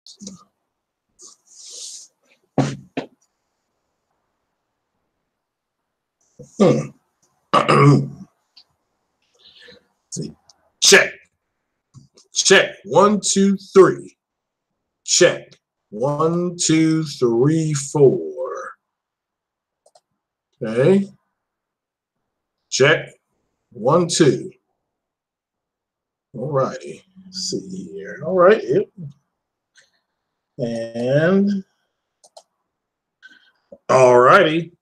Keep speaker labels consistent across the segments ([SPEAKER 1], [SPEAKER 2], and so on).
[SPEAKER 1] See. Check. Check. 1, 2, 3. Check. 1, 2, 3, 4. Okay. Check. 1, 2. All righty. Let's see here. All right. Yep. And all righty.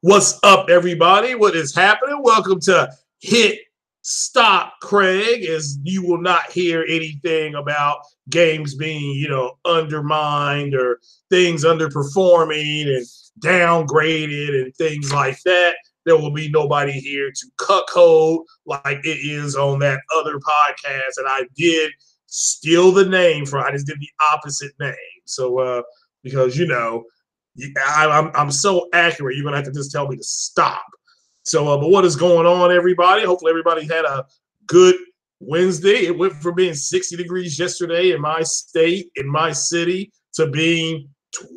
[SPEAKER 1] What's up, everybody? What is happening? Welcome to Hit Stop Craig, as you will not hear anything about games being, undermined or things underperforming and downgraded and things like that. There will be nobody here to cuckold like it is on that other podcast. And I did steal the name from, I just did the opposite name. So, because, I'm so accurate, you're going to have to just tell me to stop. So, but what is going on, everybody? Hopefully everybody had a good Wednesday. It went from being 60 degrees yesterday in my state, in my city, to being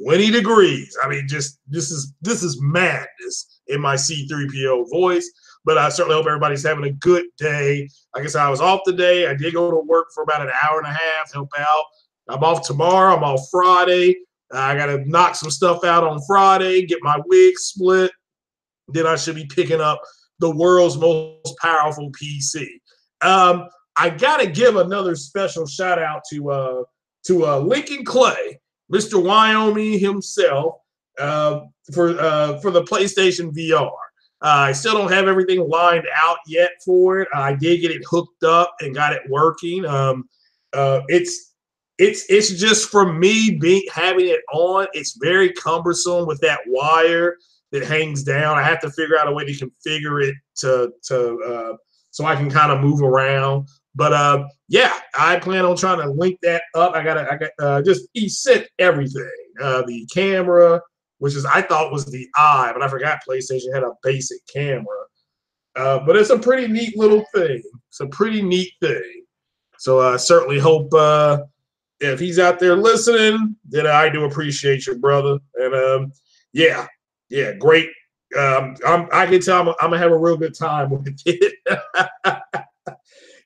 [SPEAKER 1] 20 degrees. I mean, just this is madness in my C3PO voice. But I certainly hope everybody's having a good day. Like I said, I was off today. I did go to work for about an hour and a half, help out. I'm off tomorrow. I'm off Friday. I got to knock some stuff out on Friday, get my wig split. Then I should be picking up the world's most powerful PC. I got to give another special shout out to Lincoln Clay, Mr. Wyoming himself, for the PlayStation VR. I still don't have everything lined out yet for it. I did get it hooked up and got it working. It's just for me having it on. It's very cumbersome with that wire that hangs down. I have to figure out a way to configure it to so I can kind of move around. But yeah, I plan on trying to link that up. I got he sent everything. The camera, which I thought was the eye, but I forgot PlayStation had a basic camera. But it's a pretty neat little thing. It's a pretty neat thing. So I certainly hope if he's out there listening, then I do appreciate you, brother. And yeah, great. I can tell I'm gonna have a real good time with it.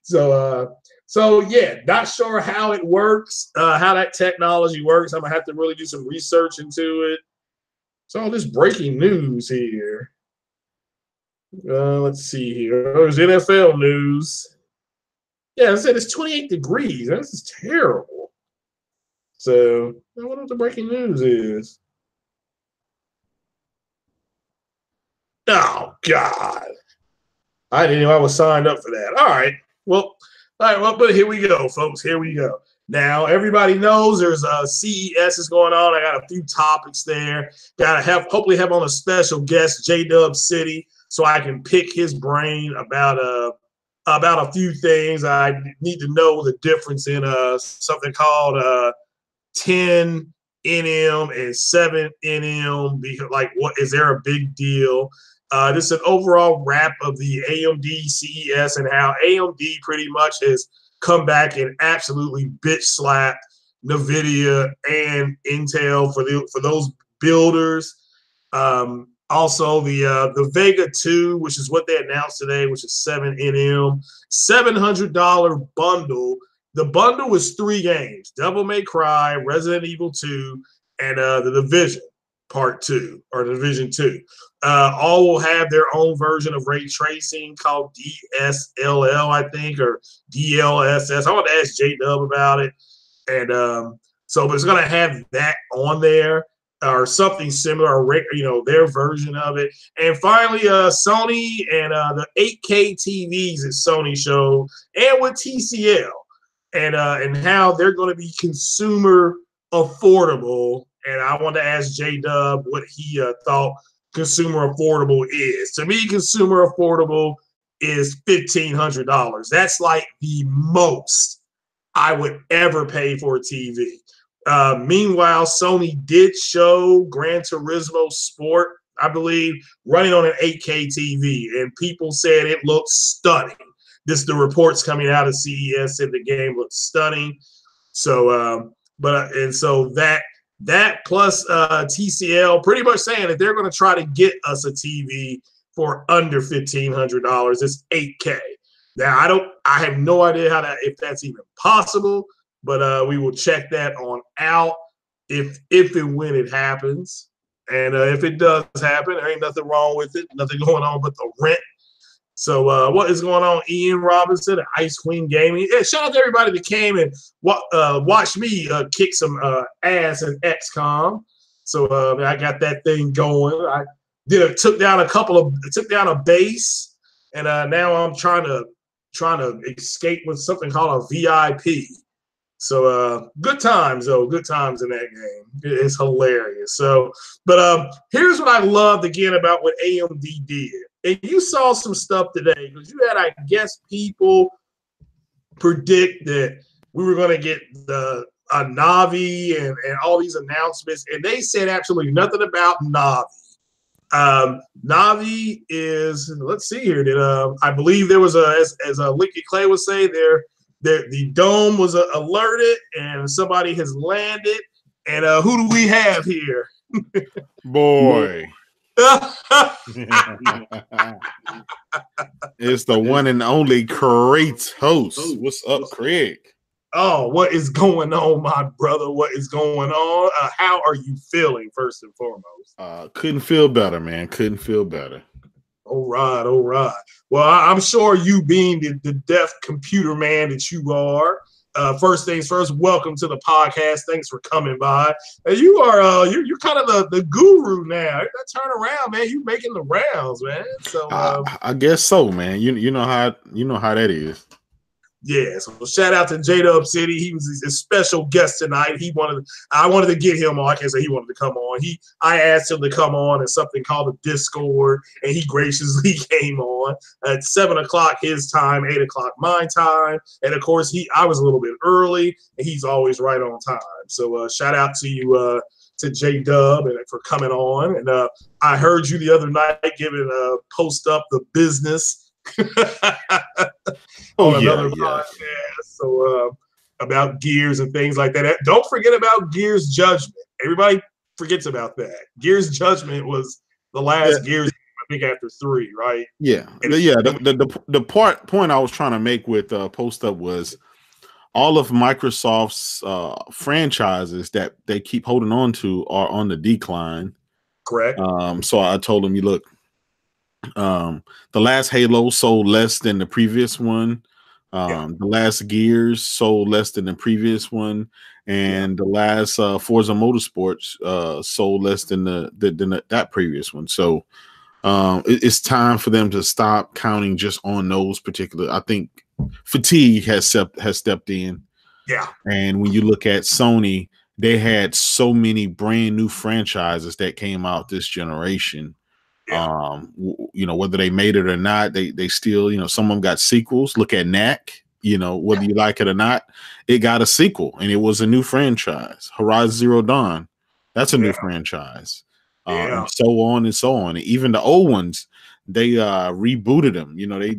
[SPEAKER 1] So yeah, not sure how it works, how that technology works. I'm gonna have to really do some research into it. So all this breaking news here. Let's see here. There's NFL news. Yeah, I said it's 28 degrees. This is terrible. So I wonder what the breaking news is. Oh God. I didn't know I was signed up for that. All right. Well, but here we go, folks. Here we go. Now, everybody knows there's a CES is going on. I got a few topics there. Hopefully have on a special guest, J-Dub City, so I can pick his brain about a few things. I need to know the difference in something called 10 NM and 7 NM. Because, like, what is there a big deal? This is an overall wrap of the AMD CES and how AMD pretty much has come back and absolutely bitch slapped NVIDIA and Intel for those builders. Also, the VEGA 2, which is what they announced today, which is 7 NM, $700 bundle. The bundle was 3 games: Devil May Cry, Resident Evil 2, and The Division Part 2 or Division 2. All will have their own version of ray tracing called DSLL, I think, or DLSS. I want to ask J-Dub about it. And but it's going to have that on there or something similar, or, their version of it. And finally, Sony and the 8K TVs that Sony showed, and with TCL, and how they're going to be consumer affordable. And I want to ask J-Dub what he thought consumer affordable is. To me, consumer affordable is $1,500. That's like the most I would ever pay for a TV. Meanwhile, Sony did show Gran Turismo Sport, I believe, running on an 8K TV, and people said it looked stunning. The reports coming out of CES said the game looked stunning. So But and so that plus TCL pretty much saying that they're going to try to get us a TV for under $1,500. It's 8K. Now I have no idea if that's even possible, but we will check that on out if and when it happens. And if it does happen, there ain't nothing wrong with it. Nothing going on but the rent. So what is going on, Ian Robinson at Ice Queen Gaming? Yeah, shout out to everybody that came and watched me kick some ass in XCOM. So I got that thing going. I took down a base, and now I'm trying to escape with something called a VIP. So good times though, good times in that game. It's hilarious. So, but here's what I loved again about what AMD did. And you saw some stuff today because you had, I guess, people predict that we were going to get a Navi and all these announcements, and they said absolutely nothing about Navi. Navi is, let's see here. I believe there was as Liquid Clay would say, the dome was alerted and somebody has landed. And who do we have here?
[SPEAKER 2] Boy. It's the one and only Kratos. What's up, Craig?
[SPEAKER 1] Oh, what is going on, my brother? What is going on? How are you feeling, first and foremost?
[SPEAKER 2] Couldn't feel better, man. Couldn't feel better.
[SPEAKER 1] All right. Well, I'm sure you being the deaf computer man that you are, first things first, welcome to the podcast. Thanks for coming by. You are you're kind of the guru now. Turn around, man. You making the rounds, man. So
[SPEAKER 2] I guess so, man. You know how that is.
[SPEAKER 1] Yeah, so shout out to J-Dub City. He was a special guest tonight. I wanted to get him on. I can't say he wanted to come on. I asked him to come on in something called a Discord, and he graciously came on at 7:00 his time, 8:00 my time. And of course, I was a little bit early, and he's always right on time. So shout out to you, to J-Dub, and for coming on. And I heard you the other night giving post up the business. On another podcast, so about Gears and things like that. Don't forget about Gears Judgment. Everybody forgets about that. Gears Judgment was the last Gears, I think, after 3, right?
[SPEAKER 2] Yeah, the point I was trying to make with Post Up was all of Microsoft's franchises that they keep holding on to are on the decline.
[SPEAKER 1] Correct.
[SPEAKER 2] So I told them, you look. The last Halo sold less than the previous one. The last Gears sold less than the previous one, and the last Forza Motorsports sold less than that previous one. So it's time for them to stop counting just on those particular. I think fatigue has stepped in.
[SPEAKER 1] Yeah,
[SPEAKER 2] and when you look at Sony, they had so many brand new franchises that came out this generation. Yeah. Whether they made it or not, they still, some of them got sequels. Look at Knack, whether you like it or not, it got a sequel and it was a new franchise. Horizon Zero Dawn, that's a new franchise. And so on and so on. And even the old ones, they rebooted them.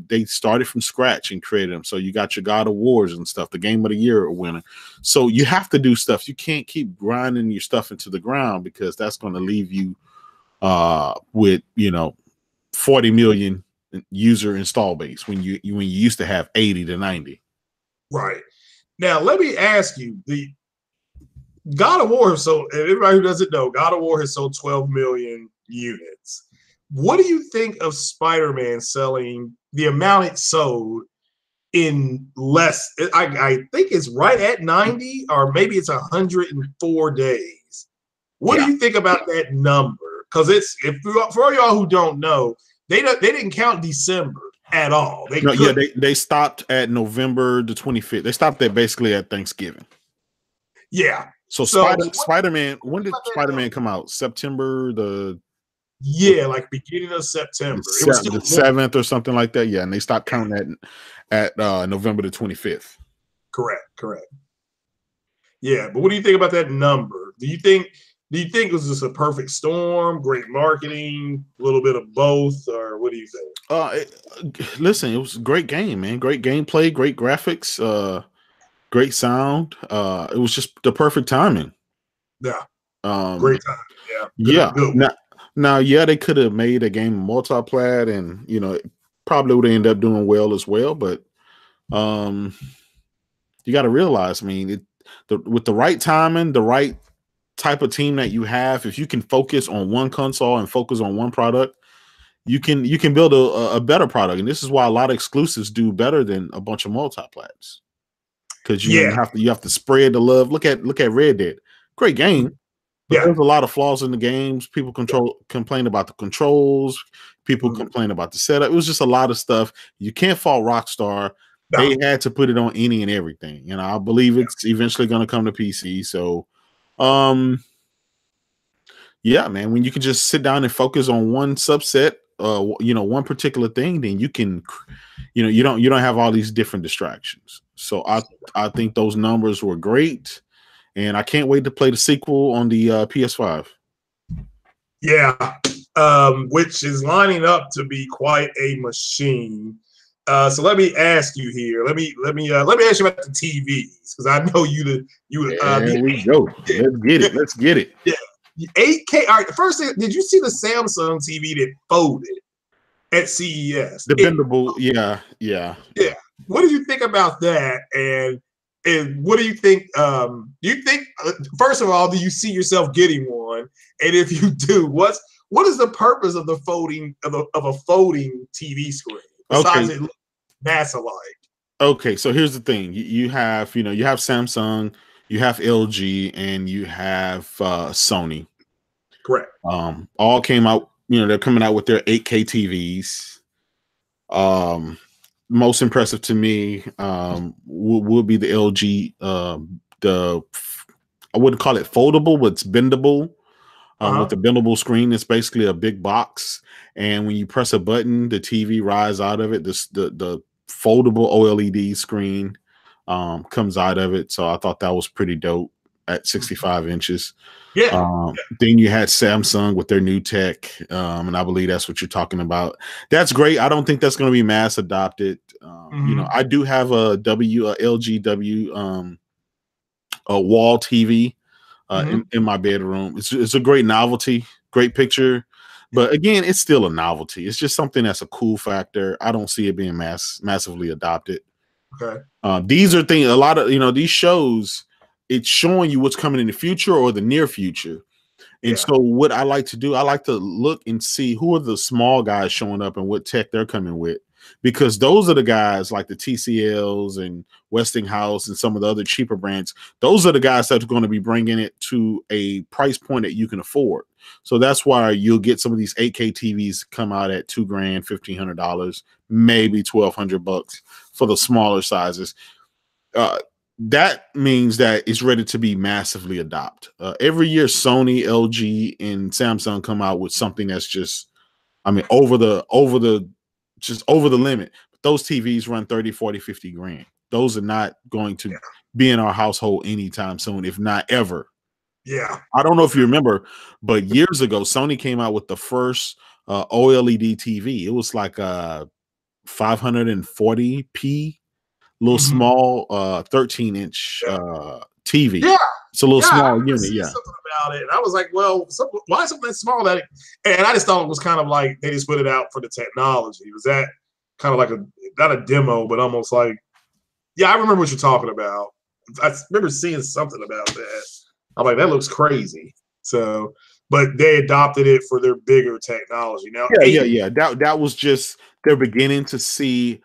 [SPEAKER 2] They started from scratch and created them. So you got your God of Wars and stuff, the Game of the Year winner. So you have to do stuff. You can't keep grinding your stuff into the ground because that's going to leave you with 40 million user install base when you used to have 80 to 90.
[SPEAKER 1] Right. Now let me ask you, the God of War, so everybody who doesn't know, God of War has sold 12 million units. What do you think of Spider-Man selling the amount it sold in less? I think it's right at 90, or maybe it's 104 days. What do you think about that number? Because for y'all who don't know, they didn't count December at all.
[SPEAKER 2] They stopped at November the 25th. They stopped basically at Thanksgiving.
[SPEAKER 1] Yeah.
[SPEAKER 2] So Spider-Man. When did Spider-Man come out? September
[SPEAKER 1] like beginning of September. It was still
[SPEAKER 2] the 7th or something like that. Yeah, and they stopped counting at November the 25th.
[SPEAKER 1] Correct. Yeah, but what do you think about that number? Do you think it was just a perfect storm, great marketing, a little bit of both, or what do you think?
[SPEAKER 2] Listen, it was a great game, man. Great gameplay, great graphics, great sound. It was just the perfect timing.
[SPEAKER 1] Yeah,
[SPEAKER 2] Um,
[SPEAKER 1] great time. Yeah,
[SPEAKER 2] yeah.
[SPEAKER 1] good.
[SPEAKER 2] Now, yeah, they could have made a game multiplat, and it probably would end up doing well as well. But you got to realize, I mean, with the right timing, the right type of team that you have, if you can focus on one console and focus on one product, you can build a better product. And this is why a lot of exclusives do better than a bunch of multiplats. Because
[SPEAKER 1] Yeah.
[SPEAKER 2] you have to spread the love. Look at Red Dead, great game, but
[SPEAKER 1] Yeah.
[SPEAKER 2] there's a lot of flaws in the games. People complain about the controls. People complain about the setup. It was just a lot of stuff. You can't fault Rockstar.
[SPEAKER 1] No.
[SPEAKER 2] They had to put it on any and everything. I believe it's eventually going to come to PC. So, yeah, man, when you can just sit down and focus on one subset, one particular thing, then you can, you don't have all these different distractions. So I think those numbers were great, and I can't wait to play the sequel on the PS5.
[SPEAKER 1] Yeah, which is lining up to be quite a machine. So let me ask you here. Let me ask you about the TVs, because I know
[SPEAKER 2] There we go. Let's get it. Let's get it.
[SPEAKER 1] Yeah. The 8K. All right. First thing, did you see the Samsung TV that folded at CES?
[SPEAKER 2] The bendable, yeah.
[SPEAKER 1] What did you think about that? And what do you think? Do you think, first of all, do you see yourself getting one? And if you do, what is the purpose of the folding of a folding TV screen besides it NASA-like?
[SPEAKER 2] Okay, so here's the thing: you have Samsung, you have LG, and you have Sony.
[SPEAKER 1] Correct.
[SPEAKER 2] All came out. They're coming out with their 8K TVs. Most impressive to me would be the LG. I wouldn't call it foldable, but it's bendable. With the bendable screen, it's basically a big box, and when you press a button, the TV rises out of it. The foldable OLED screen comes out of it. So I thought that was pretty dope at 65 inches.
[SPEAKER 1] Yeah.
[SPEAKER 2] Then you had Samsung with their new tech, and I believe that's what you're talking about. That's great. I don't think that's going to be mass adopted. I do have a LG W a wall TV in my bedroom. It's a great novelty, great picture, but again, it's still a novelty. It's just something that's a cool factor. I don't see it being massively adopted.
[SPEAKER 1] Okay.
[SPEAKER 2] These are things. A lot of these shows. It's showing you what's coming in the future or the near future. And so what I like to do, I like to look and see who are the small guys showing up and what tech they're coming with, because those are the guys like the TCLs and Westinghouse and some of the other cheaper brands. Those are the guys that are going to be bringing it to a price point that you can afford. So that's why you'll get some of these 8K TVs come out at $2,000, $1,500, maybe $1,200 for the smaller sizes. That means that it's ready to be massively adopted. Every year, Sony, LG, and Samsung come out with something that's just, over the limit. But those TVs run 30, 40, 50 grand. Those are not going to be in our household anytime soon, if not ever.
[SPEAKER 1] Yeah.
[SPEAKER 2] I don't know if you remember, but years ago, Sony came out with the first OLED TV. It was like a 540p. Little small 13-inch TV.
[SPEAKER 1] Yeah.
[SPEAKER 2] It's a little small unit.
[SPEAKER 1] Something about it. And I was like, well, why something that small? And I just thought it was kind of like they just put it out for the technology. Was that kind of like not a demo, but almost like, yeah, I remember what you're talking about. I remember seeing something about that. I'm like, that looks crazy. So, but they adopted it for their bigger technology. Now,
[SPEAKER 2] yeah. That was just they're beginning to see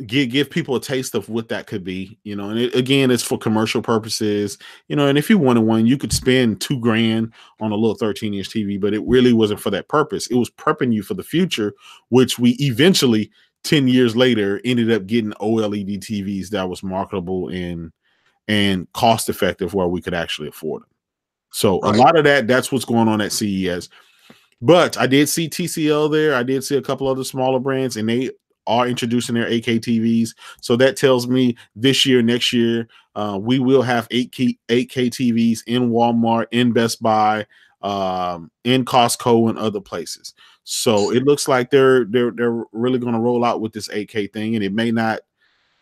[SPEAKER 2] give people a taste of what that could be, and again, it's for commercial purposes, and if you wanted one, you could spend $2,000 on a little 13-inch TV, but it really wasn't for that purpose. It was prepping you for the future, which we eventually 10 years later ended up getting OLED TVs that was marketable and cost effective where we could actually afford them. So a lot of that's what's going on at CES. But I did see TCL there. I did see a couple other smaller brands, and they are introducing their 8K TVs. So that tells me this year, next year, we will have 8K TVs in Walmart, in Best Buy, in Costco, and other places. So it looks like they're really going to roll out with this 8K thing, and it may not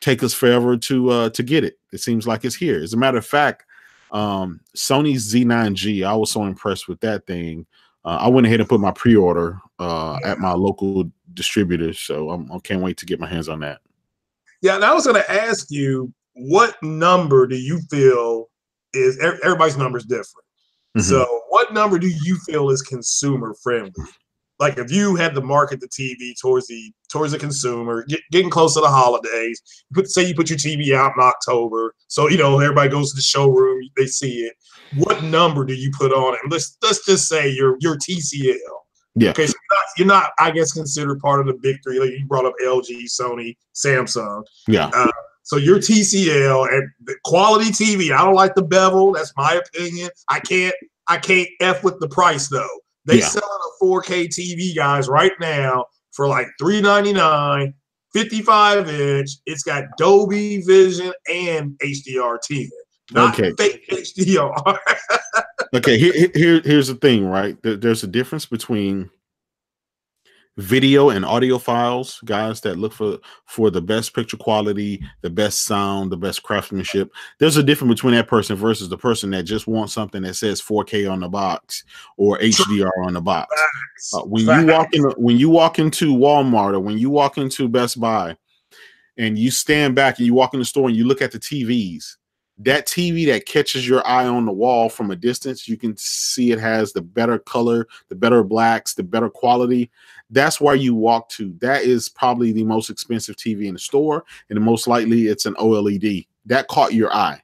[SPEAKER 2] take us forever to get it. It seems like it's here. As a matter of fact, Sony's Z9G, I was so impressed with that thing. I went ahead and put my pre-order at my local distributor, so I can't wait to get my hands on that.
[SPEAKER 1] Yeah, and I was going to ask you, what number do you feel is everybody's number is different?
[SPEAKER 2] Mm-hmm.
[SPEAKER 1] So, what number do you feel is consumer friendly? Like, if you had to market the TV towards the consumer, getting close to the holidays, say you put your TV out in October, so everybody goes to the showroom, they see it. What number do you put on it? Let's just say your TCL.
[SPEAKER 2] Yeah.
[SPEAKER 1] Okay, so you're not, I guess, considered part of the big three. Like you brought up LG, Sony, Samsung.
[SPEAKER 2] Yeah.
[SPEAKER 1] So your TCL and the quality TV. I don't like the bevel. That's my opinion. I can't F with the price though. They selling a 4K TV, guys, right now for like $399, 55-inch. It's got Dolby Vision and HDR10. Not fake HDR.
[SPEAKER 2] Okay, here's the thing, right? There's a difference between video and audio files, guys that look for the best picture quality, the best sound, the best craftsmanship. There's a difference between that person versus the person that just wants something that says 4K on the box or HDR on the box. When you walk into Walmart or when you walk into Best Buy and you stand back and you walk in the store and you look at the TVs, that TV that catches your eye on the wall from a distance, you can see it has the better color, the better blacks, the better quality. That's where you walk to. That is probably the most expensive TV in the store, and most likely it's an OLED. That caught your eye.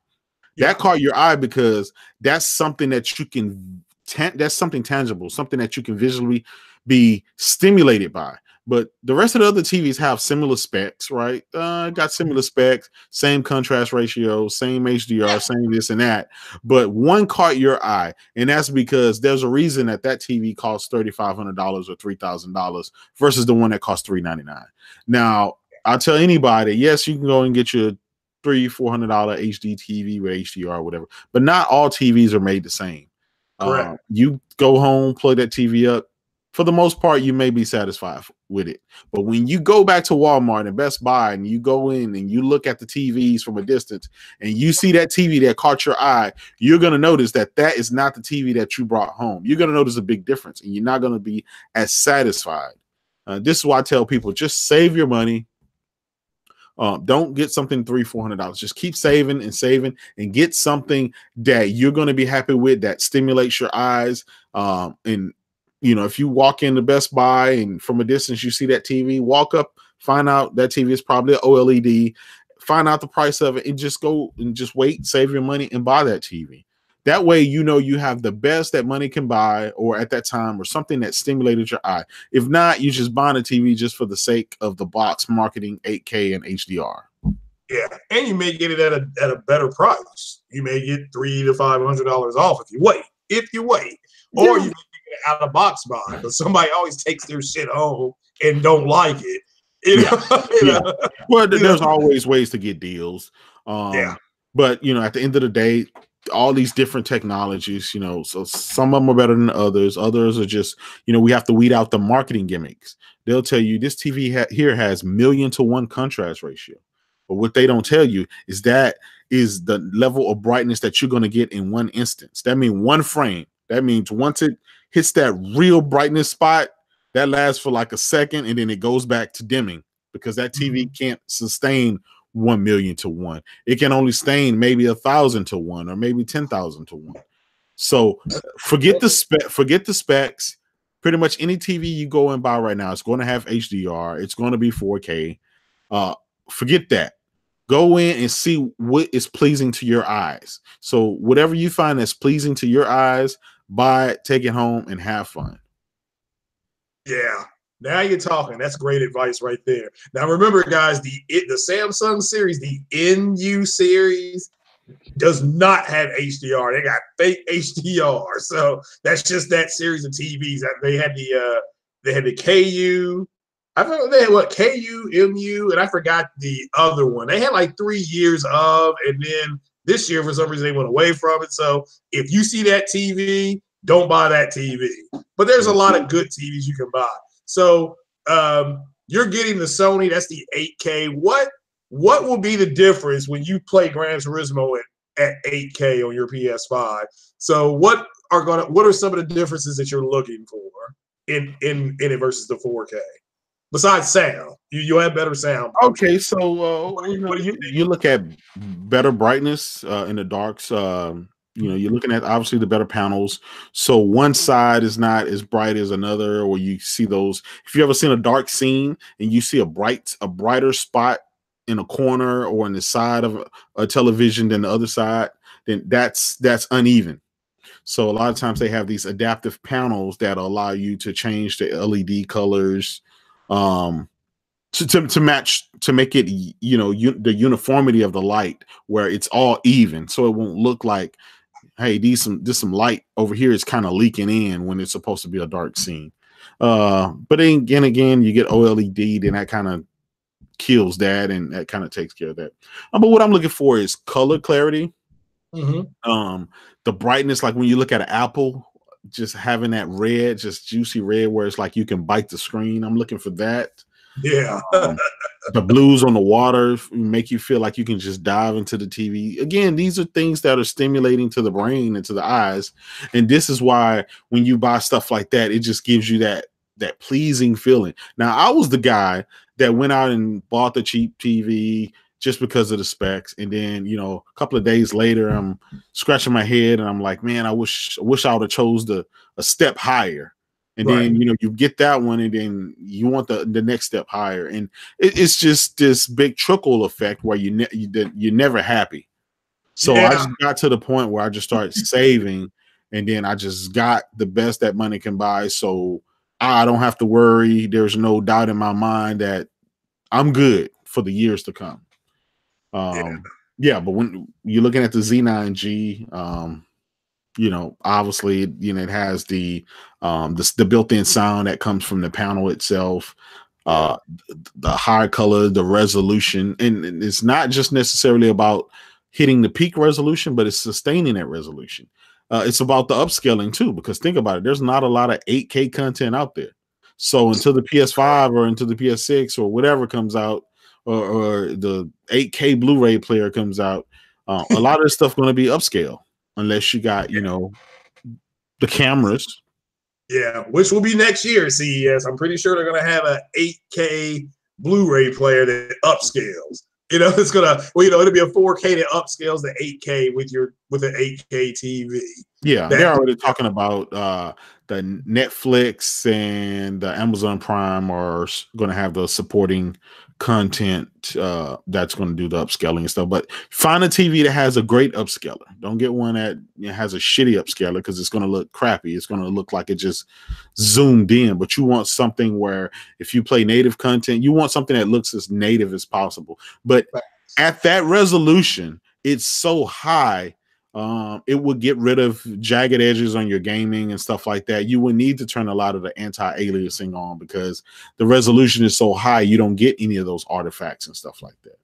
[SPEAKER 2] That caught your eye because that's something that you can, that's something tangible, something that you can visually be stimulated by. But the rest of the other TVs have similar specs, right? Got similar specs, same contrast ratio, same HDR, same this and that. But one caught your eye, and that's because there's a reason that TV costs $3,500 or $3,000 versus the one that costs $399. Now, I'll tell anybody, yes, you can go and get your $300-400 HD TV with HDR or whatever, but not all TVs are made the same. You go home, plug that TV up. For the most part, you may be satisfied with it. But when you go back to Walmart and Best Buy and you go in and you look at the TVs from a distance and you see that TV that caught your eye, you're going to notice that is not the TV that you brought home. You're going to notice a big difference and you're not going to be as satisfied. This is why I tell people, just save your money. Don't get something $300-400. Just keep saving and get something that you're going to be happy with, that stimulates your eyes. And if you walk into Best Buy and from a distance you see that TV, walk up, find out that TV is probably an OLED, find out the price of it, and just go and just wait, save your money, and buy that TV. That way, you have the best that money can buy, or at that time, or something that stimulated your eye. If not, you just buying a TV just for the sake of the box marketing 8K and HDR.
[SPEAKER 1] Yeah, and you may get it at a better price. You may get $300 to $500 off if you wait. Or you may out of box buy, but somebody always takes their shit home and don't like it.
[SPEAKER 2] Well, there's always ways to get deals. But at the end of the day, all these different technologies, so some of them are better than others. Others are just, we have to weed out the marketing gimmicks. They'll tell you this TV here has 1,000,000-to-1 contrast ratio. But what they don't tell you is that is the level of brightness that you're going to get in one instance. That means one frame. That means once it hits that real brightness spot, that lasts for like a second, and then it goes back to dimming because that TV can't sustain 1,000,000-to-1. It can only sustain maybe 1,000-to-1 or maybe 10,000-to-1. So forget the specs. Pretty much any TV you go and buy right now, it's going to have HDR. It's going to be 4K. Forget that. Go in and see what is pleasing to your eyes. So whatever you find that's pleasing to your eyes, buy it, take it home, and have fun.
[SPEAKER 1] Yeah, now you're talking. That's great advice right there. Now remember, guys, the Samsung series, the NU series, does not have HDR. They got fake HDR. So that's just that series of TVs. They had the KU. I forgot they had what, KU, MU, and I forgot the other one. They had like 3 years of, and then this year, for some reason, they went away from it. So if you see that TV, don't buy that TV. But there's a lot of good TVs you can buy. So you're getting the Sony. That's the 8K. What what will be the difference when you play Gran Turismo at 8K on your PS5? So what are some of the differences that you're looking for in it versus the 4K? Besides sound, you have better sound.
[SPEAKER 2] Okay, so
[SPEAKER 1] What do you
[SPEAKER 2] you look at better brightness in the darks. You're looking at obviously the better panels. So one side is not as bright as another, or you see those. If you ever seen a dark scene and you see a brighter spot in a corner or in the side of a television than the other side, then that's uneven. So a lot of times they have these adaptive panels that allow you to change the LED colors. To match, to make it the uniformity of the light where it's all even, so it won't look like, hey, this some light over here is kind of leaking in when it's supposed to be a dark scene. But then again, you get OLED, then that kind of kills that, and that kind of takes care of that. But what I'm looking for is color clarity. The brightness, like when you look at an apple, just having that red, just juicy red where it's like you can bite the screen. I'm looking for that.
[SPEAKER 1] Yeah.
[SPEAKER 2] The blues on the water make you feel like you can just dive into the TV. Again, these are things that are stimulating to the brain and to the eyes. And this is why when you buy stuff like that, it just gives you that pleasing feeling. Now, I was the guy that went out and bought the cheap TV just because of the specs. And then, a couple of days later, I'm scratching my head and I'm like, man, I wish I would have chose a step higher. And then, you get that one, and then you want the next step higher. And it's just this big trickle effect where you're never happy. So I just got to the point where I just started saving, and then I just got the best that money can buy. So I don't have to worry. There's no doubt in my mind that I'm good for the years to come. But when you're looking at the Z9G, obviously, it has the built-in sound that comes from the panel itself, the high color, the resolution, and it's not just necessarily about hitting the peak resolution, but it's sustaining that resolution. It's about the upscaling too, because think about it, there's not a lot of 8K content out there. So until the PS5 or into the PS6 or whatever comes out, or the 8K Blu-ray player comes out, a lot of this stuff going to be upscale. Unless you got, the cameras.
[SPEAKER 1] Yeah, which will be next year at CES. I'm pretty sure they're going to have an 8K Blu-ray player that upscales. It's it'll be a 4K that upscales the 8K with an 8K TV.
[SPEAKER 2] Yeah, they're already talking about the Netflix and the Amazon Prime are going to have the supporting content that's going to do the upscaling and stuff. But find a TV that has a great upscaler. Don't get one that has a shitty upscaler, because it's going to look crappy. It's going to look like it just zoomed in. But you want something where if you play native content, you want something that looks as native as possible. But at that resolution, it's so high. It would get rid of jagged edges on your gaming and stuff like that. You would need to turn a lot of the anti-aliasing on, because the resolution is so high, you don't get any of those artifacts and stuff like that.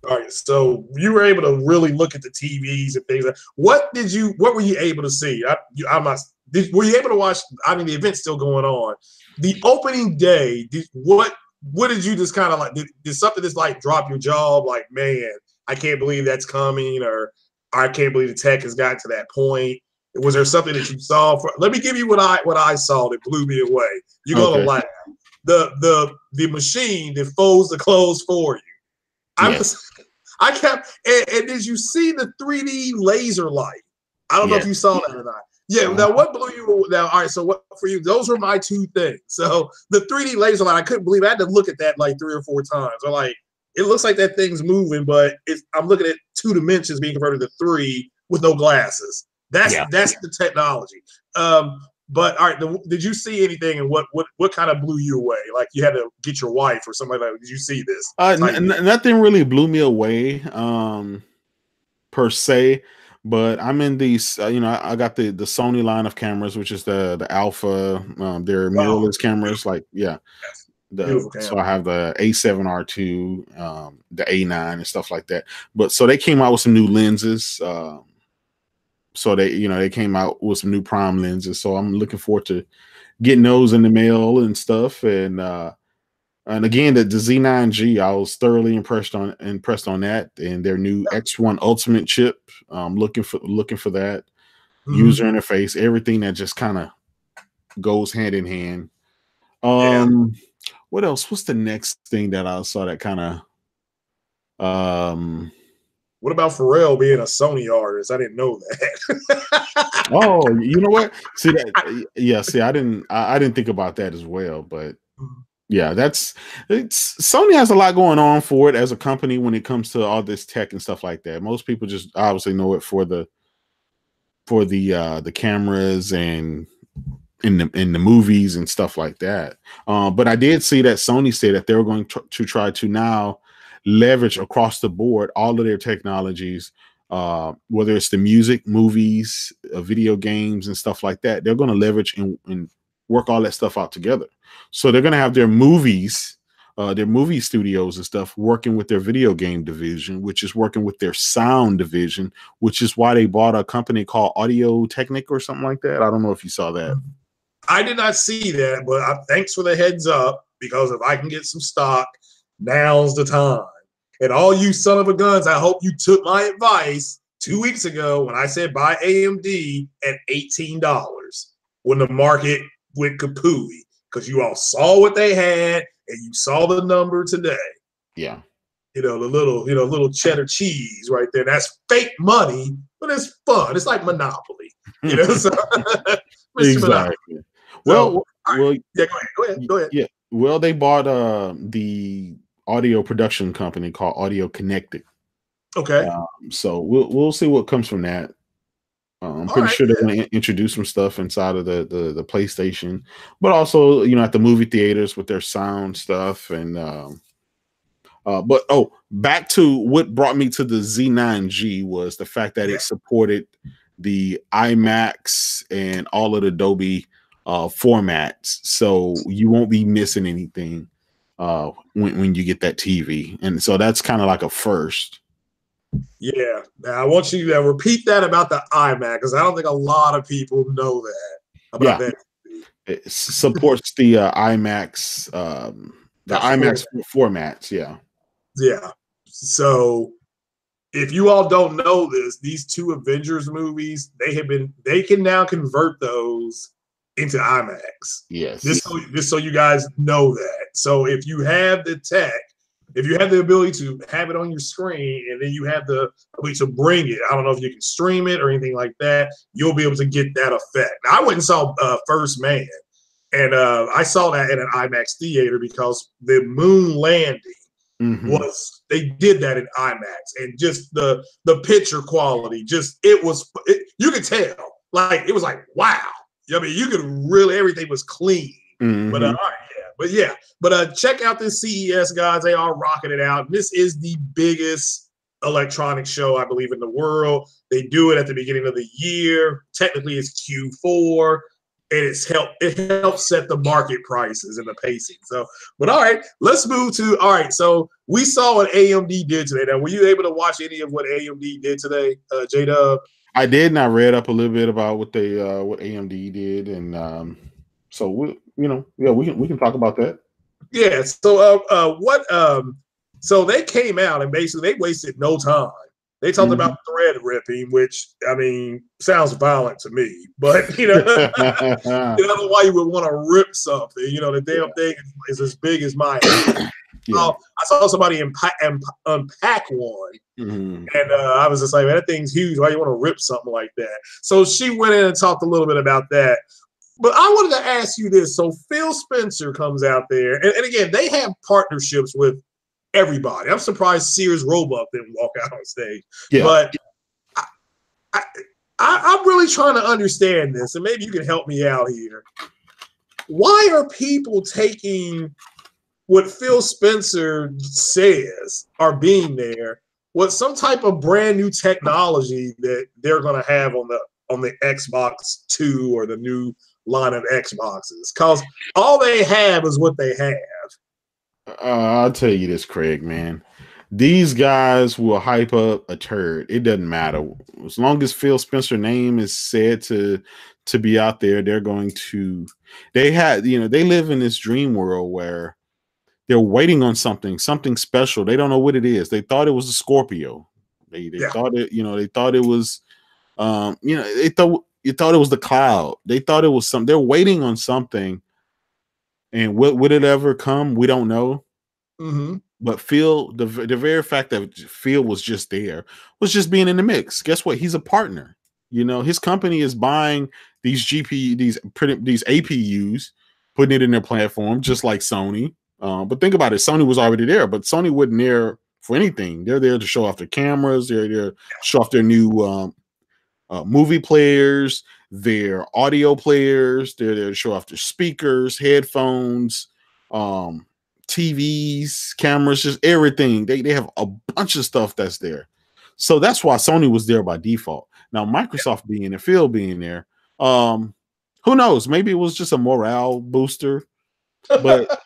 [SPEAKER 1] All right, so you were able to really look at the TVs and things. What were you able to see? Were you able to watch? I mean, the event's still going on. The opening day, what did you just kind of like? Did something just like drop your jaw? Like, man, I can't believe that's coming, or I can't believe the tech has gotten to that point. Was there something that you saw? Let me give you what I saw that blew me away. You're gonna laugh. The machine that folds the clothes for you. I kept and did you see the 3D laser light? I don't know if you saw that or not. Yeah. Now, what blew you? Now, all right. So, what for you? Those were my two things. So, the 3D laser light, I couldn't believe I had to look at that like 3 or 4 times. I'm like, it looks like that thing's moving, but I'm looking at 2 dimensions being converted to 3 with no glasses. That's the technology. But all right, did you see anything, and what kind of blew you away? Like you had to get your wife or somebody like, did you see this?
[SPEAKER 2] Nothing really blew me away per se, but I'm in these. I got the Sony line of cameras, which is the Alpha. They're mirrorless cameras, so I have the A7R2, the A9, and stuff like that. But so they came out with some new lenses. So they came out with some new prime lenses. So I'm looking forward to getting those in the mail and stuff. And And again, the Z9G, I was thoroughly impressed on that, and their new X1 Ultimate chip. Looking for that user interface, everything that just kind of goes hand in hand. What else? What's the next thing that I saw that kind of
[SPEAKER 1] what about Pharrell being a Sony artist? I didn't know that.
[SPEAKER 2] Oh, you know what? See that? Yeah, see, I didn't think about that as well, but yeah, Sony has a lot going on for it as a company when it comes to all this tech and stuff like that. Most people just obviously know it for the cameras and in the movies and stuff like that. But I did see that Sony said that they were going to try to now leverage across the board all of their technologies, whether it's the music, movies, video games, and stuff like that. They're going to leverage and work all that stuff out together. So they're going to have their movies, their movie studios and stuff working with their video game division, which is working with their sound division, which is why they bought a company called Audio Technica or something like that. I don't know if you saw that.
[SPEAKER 1] I did not see that, but thanks for the heads up, because if I can get some stock, now's the time. And all you son of a guns, I hope you took my advice 2 weeks ago when I said buy AMD at $18 when the market went kapooey, because you all saw what they had and you saw the number today.
[SPEAKER 2] Yeah.
[SPEAKER 1] The little cheddar cheese right there. That's fake money, but it's fun. It's like Monopoly. So
[SPEAKER 2] exactly. Well,
[SPEAKER 1] yeah, go ahead.
[SPEAKER 2] Yeah. Well, they bought the audio production company called Audio Connected.
[SPEAKER 1] Okay.
[SPEAKER 2] So we'll see what comes from that. I'm pretty sure they're going to introduce some stuff inside of the PlayStation, but also at the movie theaters with their sound stuff. And but back to what brought me to the Z9G was the fact that it supported the IMAX and all of the Dolby formats, so you won't be missing anything when you get that TV, and so that's kind of like a first.
[SPEAKER 1] Yeah, now I want you to repeat that about the iMac, because I don't think a lot of people know that about that.
[SPEAKER 2] It supports the IMAX, IMAX formats. Yeah.
[SPEAKER 1] So if you all don't know this, these two Avengers movies, they can now convert those into IMAX.
[SPEAKER 2] Yes.
[SPEAKER 1] Just so you guys know that. So if you have the tech, if you have the ability to have it on your screen, and then you have the ability to bring it, I don't know if you can stream it or anything like that, you'll be able to get that effect. Now, I went and saw First Man, and I saw that in an IMAX theater because the moon landing they did that in IMAX, and just the picture quality, you could tell, like, it was like, wow. I mean, you could really, everything was clean. But all right, but check out this CES, guys. They are rocking it out. This is the biggest electronic show, I believe, in the world. They do it at the beginning of the year. Technically, it's Q4, and it helps set the market prices and the pacing. So, but all right, let's move to So we saw what AMD did today. Now, were you able to watch any of what AMD did today, J-Dub?
[SPEAKER 2] I did, and I read up a little bit about what AMD did, and so we can talk about that.
[SPEAKER 1] Yeah. So they came out and basically they wasted no time. They talked about thread ripping, which, I mean, sounds violent to me, but I don't know why you would want to rip something. The damn thing is as big as my head. I saw somebody unpack one, and I was just like, man, that thing's huge. Why you want to rip something like that? So she went in and talked a little bit about that. But I wanted to ask you this. So Phil Spencer comes out there, and again, they have partnerships with everybody. I'm surprised Sears Roebuck didn't walk out on stage. Yeah. But I'm really trying to understand this, and maybe you can help me out here. Why are people taking what Phil Spencer says are being there with some type of brand new technology that they're going to have on the Xbox 2 or the new line of Xboxes? Because all they have is what they have.
[SPEAKER 2] I'll tell you this, Craig, man. These guys will hype up a turd. It doesn't matter. As long as Phil Spencer's name is said to be out there, they're going to. They live in this dream world where they're waiting on something special. They don't know what it is. They thought it was a Scorpio. They thought it, they thought it was, they thought it was the cloud. They thought it was something. They're waiting on something. And would it ever come? We don't know.
[SPEAKER 1] Mm-hmm.
[SPEAKER 2] But Phil, the very fact that Phil was just there was just being in the mix. Guess what? He's a partner. His company is buying these these APUs, putting it in their platform, just like Sony. But think about it. Sony was already there, but Sony wasn't there for anything. They're there to show off their cameras. They're there to show off their new movie players, their audio players. They're there to show off their speakers, headphones, TVs, cameras, just everything. They have a bunch of stuff that's there. So that's why Sony was there by default. Now Microsoft being there, Phil being there, who knows? Maybe it was just a morale booster. But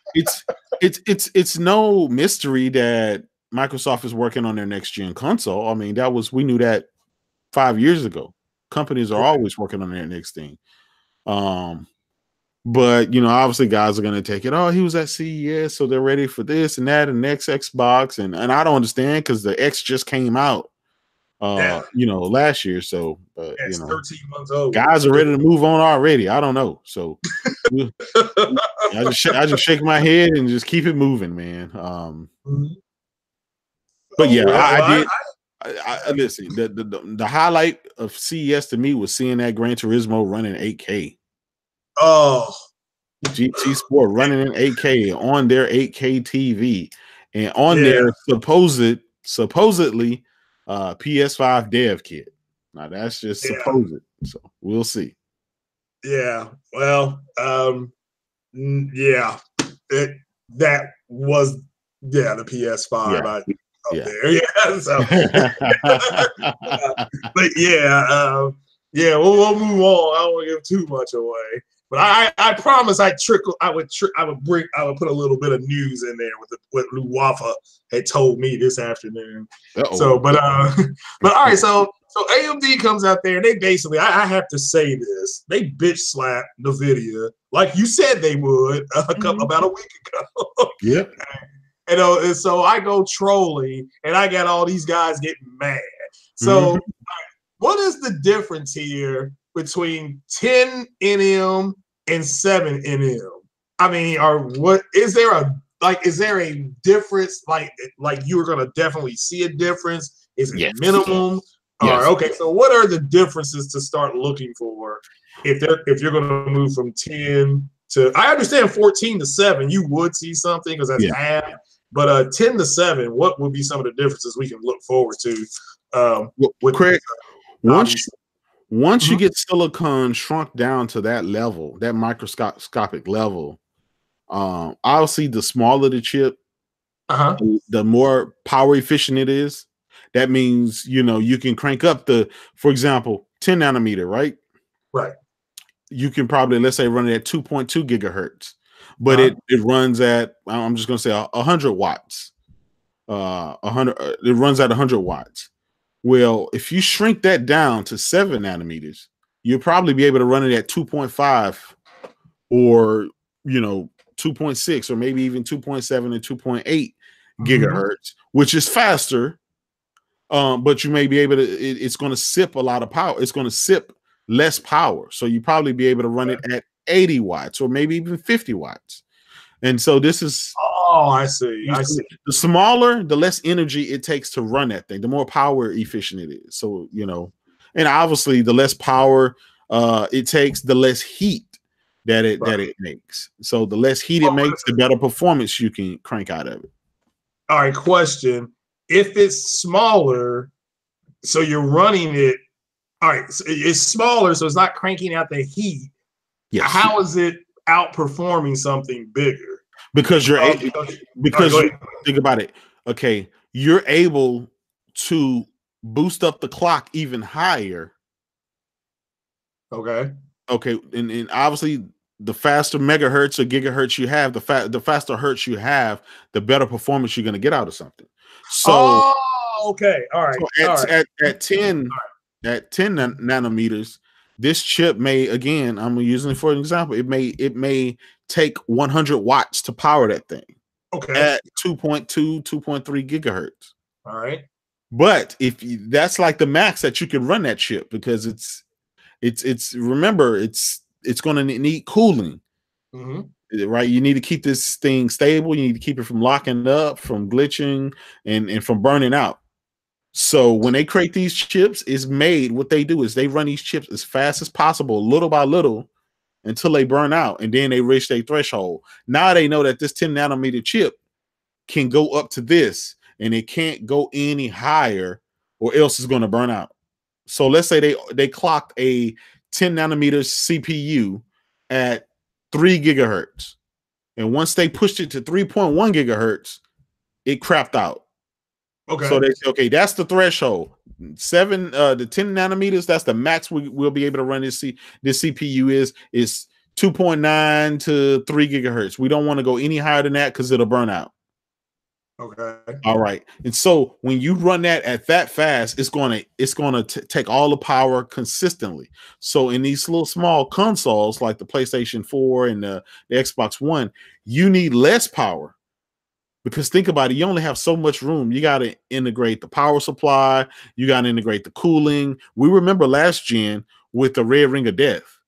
[SPEAKER 2] it's no mystery that Microsoft is working on their next gen console. I mean, we knew that 5 years ago. Companies are always working on their next thing. But obviously guys are going to take it. Oh, he was at CES, so they're ready for this and that and next Xbox. And I don't understand because the X just came out last year. So
[SPEAKER 1] it's 13 months old.
[SPEAKER 2] Guys are ready to move on already. I don't know. So I just shake my head and just keep it moving, man. But yeah, I listen. The highlight of CES to me was seeing that Gran Turismo running 8K.
[SPEAKER 1] Oh,
[SPEAKER 2] GT Sport running in 8K on their 8K TV and on their supposedly PS5 dev kit. Now that's just supposed, so we'll see.
[SPEAKER 1] Yeah, well, that was the PS5. There, so but we'll move on. I don't want to give too much away, but I promise I would put a little bit of news in there with what Lou Wafa had told me this afternoon. So but all right, so AMD comes out there and they basically, I have to say this, they bitch slap NVIDIA like you said they would about a week ago.
[SPEAKER 2] Yep.
[SPEAKER 1] And so I go trolling, and I got all these guys getting mad. So, what is the difference here between 10 nm and 7 nm? I mean, is there a difference? Like you're gonna definitely see a difference? Is it minimum?
[SPEAKER 2] Yes.
[SPEAKER 1] Okay, so what are the differences to start looking for if you're gonna move from 10 to? I understand 14 to 7, you would see something because that's half. But 10 to 7, what would be some of the differences we can look forward to?
[SPEAKER 2] Craig, once you get silicon shrunk down to that level, that microscopic level, I'll see the smaller the chip, the more power efficient it is. That means you can crank up for example, 10 nanometer, right?
[SPEAKER 1] Right.
[SPEAKER 2] You can probably, let's say, run it at 2.2 gigahertz. But it runs at, I'm just going to say 100 watts. It runs at 100 watts. Well, if you shrink that down to 7 nanometers, you'll probably be able to run it at 2.5 or 2.6 or maybe even 2.7 and 2.8 gigahertz, which is faster. But you may be able to. It's going to sip a lot of power. It's going to sip less power, so you probably be able to run it at 80 watts or maybe even 50 watts. And so this is.
[SPEAKER 1] Oh, I see.
[SPEAKER 2] The smaller, the less energy it takes to run that thing, the more power efficient it is. So, and obviously the less power it takes, the less heat that it makes. So the less heat it makes, the better performance you can crank out of it.
[SPEAKER 1] All right, question. If it's smaller, so you're running it, all right, so it's smaller, so it's not cranking out the heat. Yes. How is it outperforming something bigger?
[SPEAKER 2] Because think about it. Okay, you're able to boost up the clock even higher.
[SPEAKER 1] Okay,
[SPEAKER 2] and obviously the faster megahertz or gigahertz you have, the faster hertz you have, the better performance you're going to get out of something. So,
[SPEAKER 1] okay, all right.
[SPEAKER 2] So at 10 nanometers, this chip may, again, I'm using it for an example. It may take 100 watts to power that thing.
[SPEAKER 1] Okay.
[SPEAKER 2] at 2.2, 2.3 gigahertz.
[SPEAKER 1] All right.
[SPEAKER 2] But if you, that's like the max that you can run that chip, because it's remember it's going to need cooling, right? You need to keep this thing stable. You need to keep it from locking up, from glitching, and from burning out. So when they create these chips, is made, what they do is they run these chips as fast as possible, little by little, until they burn out, and then they reach their threshold. Now they know that this 10 nanometer chip can go up to this, and it can't go any higher, or else it's going to burn out. So let's say they clocked a 10 nanometer CPU at 3 gigahertz, and once they pushed it to 3.1 gigahertz, it crapped out.
[SPEAKER 1] Okay.
[SPEAKER 2] So they say, okay, that's the threshold. The 10 nanometers, that's the max we'll be able to run this CPU is 2.9 to 3 gigahertz. We don't want to go any higher than that because it'll burn out.
[SPEAKER 1] Okay.
[SPEAKER 2] All right. And so when you run that at that fast, it's gonna take all the power consistently. So in these little small consoles like the PlayStation 4 and the Xbox One, you need less power. Because think about it, you only have so much room. You got to integrate the power supply. You got to integrate the cooling. We remember last gen with the red ring of death.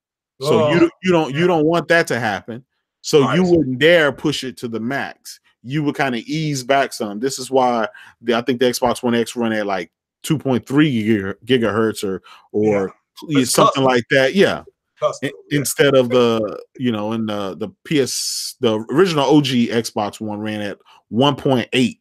[SPEAKER 2] So you don't want that to happen. So you wouldn't dare push it to the max. You would kind of ease back some. This is why I think the Xbox One X run at like 2.3 gigahertz or something like that. Yeah. Instead of the the original OG Xbox One ran at 1.8.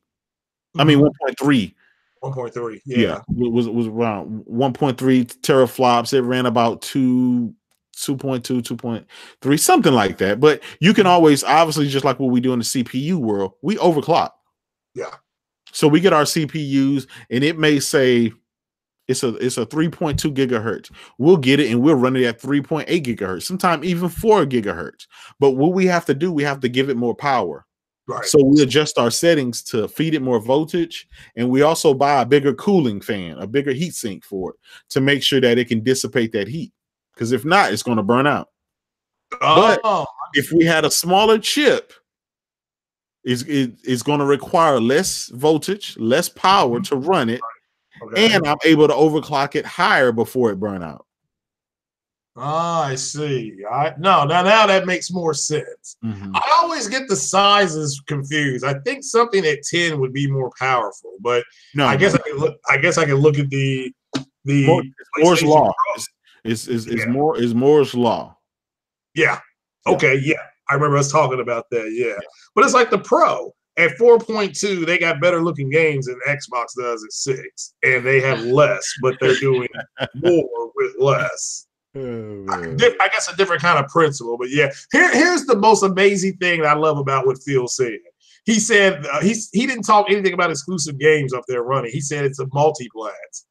[SPEAKER 2] I mean 1.3.
[SPEAKER 1] 1.3.
[SPEAKER 2] Yeah. It was around 1.3 teraflops. It ran about 2.2, 2.3, something like that. But you can always, obviously, just like what we do in the CPU world, we overclock.
[SPEAKER 1] Yeah.
[SPEAKER 2] So we get our CPUs, and it may say it's a 3.2 gigahertz. We'll get it and we'll run it at 3.8 gigahertz, sometimes even 4 gigahertz. But what we have to do, we have to give it more power.
[SPEAKER 1] Right.
[SPEAKER 2] So we adjust our settings to feed it more voltage, and we also buy a bigger cooling fan, a bigger heat sink for it to make sure that it can dissipate that heat. Because if not, it's going to burn out. But if we had a smaller chip, it's going to require less voltage, less power to run it. Okay. And I'm able to overclock it higher before it burn out.
[SPEAKER 1] I see. Now that makes more sense. I always get the sizes confused. I think something at 10 would be more powerful, but I guess I can look at the
[SPEAKER 2] Moore's law. Is Moore's law.
[SPEAKER 1] Yeah. Okay. Yeah. I remember us talking about that. Yeah. But it's like the Pro at 4.2, they got better looking games than Xbox does at 6, and they have less, but they're doing more with less. I guess a different kind of principle, but yeah. Here's the most amazing thing that I love about what Phil said. He said he didn't talk anything about exclusive games up there running. He said it's a multi-plats,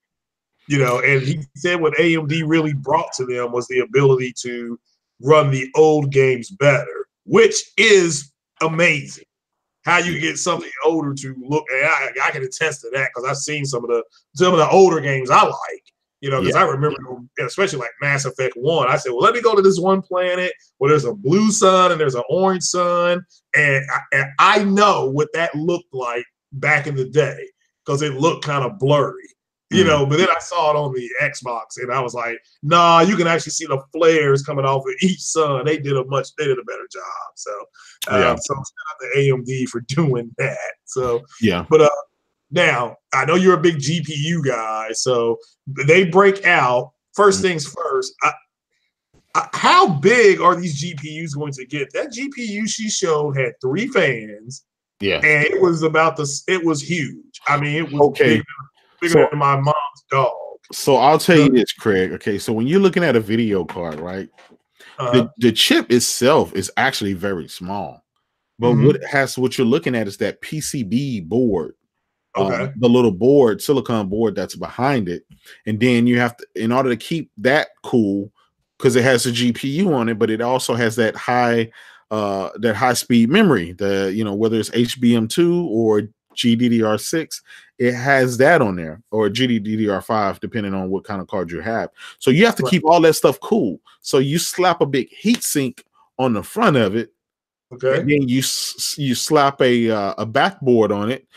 [SPEAKER 1] and he said what AMD really brought to them was the ability to run the old games better, which is amazing. How you get something older to look, and I can attest to that because I've seen some of the older games I like, because I remember, especially like Mass Effect 1. I said, well, let me go to this one planet where there's a blue sun and there's an orange sun, and I know what that looked like back in the day because it looked kind of blurry. But then I saw it on the Xbox and I was like, nah, you can actually see the flares coming off of each sun. They did a better job. So, so shout out to AMD for doing that. So, but now I know you're a big GPU guy. So they break out, first things first. How big are these GPUs going to get? That GPU she showed had 3 fans.
[SPEAKER 2] Yeah.
[SPEAKER 1] And it was it was huge. I mean, it was bigger than my mom's dog.
[SPEAKER 2] So I'll tell you this, Craig. Okay, so when you're looking at a video card, right, the chip itself is actually very small, but what you're looking at is that PCB board, the little board, silicon board that's behind it, and then you have to, in order to keep that cool, because it has a GPU on it, but it also has that high speed memory, whether it's HBM2 or GDDR6, it has that on there, or GDDR5, depending on what kind of card you have. So you have to keep all that stuff cool. So you slap a big heat sink on the front of it,
[SPEAKER 1] Okay.
[SPEAKER 2] and then you slap a backboard on it,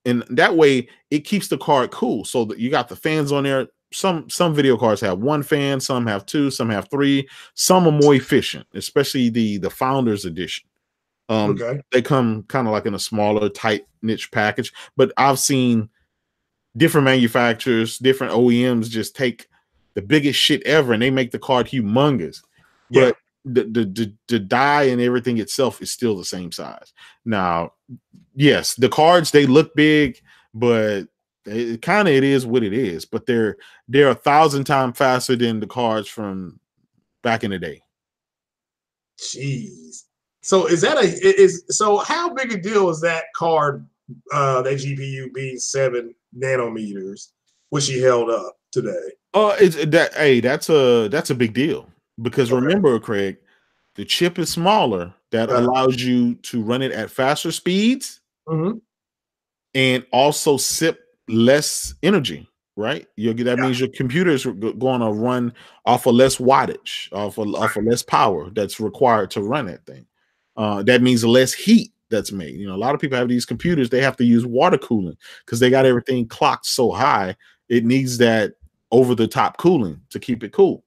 [SPEAKER 2] and that way it keeps the card cool. So that you got the fans on there. Some video cards have one fan, some have two, some have three. Some are more efficient, especially the Founders Edition.
[SPEAKER 1] Okay.
[SPEAKER 2] They come kind of like in a smaller, tight niche package. But I've seen different manufacturers, different OEMs just take the biggest shit ever and they make the card humongous.
[SPEAKER 1] Yeah.
[SPEAKER 2] But the die and everything itself is still the same size. Now, yes, the cards they look big, but it is what it is. But they're 1,000 times faster than the cards from back in the day.
[SPEAKER 1] Jeez. So so how big a deal is that card, that GPU being 7 nanometers, which she held up today?
[SPEAKER 2] That's a big deal because
[SPEAKER 1] Okay.
[SPEAKER 2] remember, Craig, the chip is smaller that allows you to run it at faster speeds and also sip less energy. Right? That means your computers are going to run off of less wattage, off of less power that's required to run that thing. That means less heat that's made. You know, a lot of people have these computers, they have to use water cooling because they got everything clocked so high. It needs that over the top cooling to keep it cool.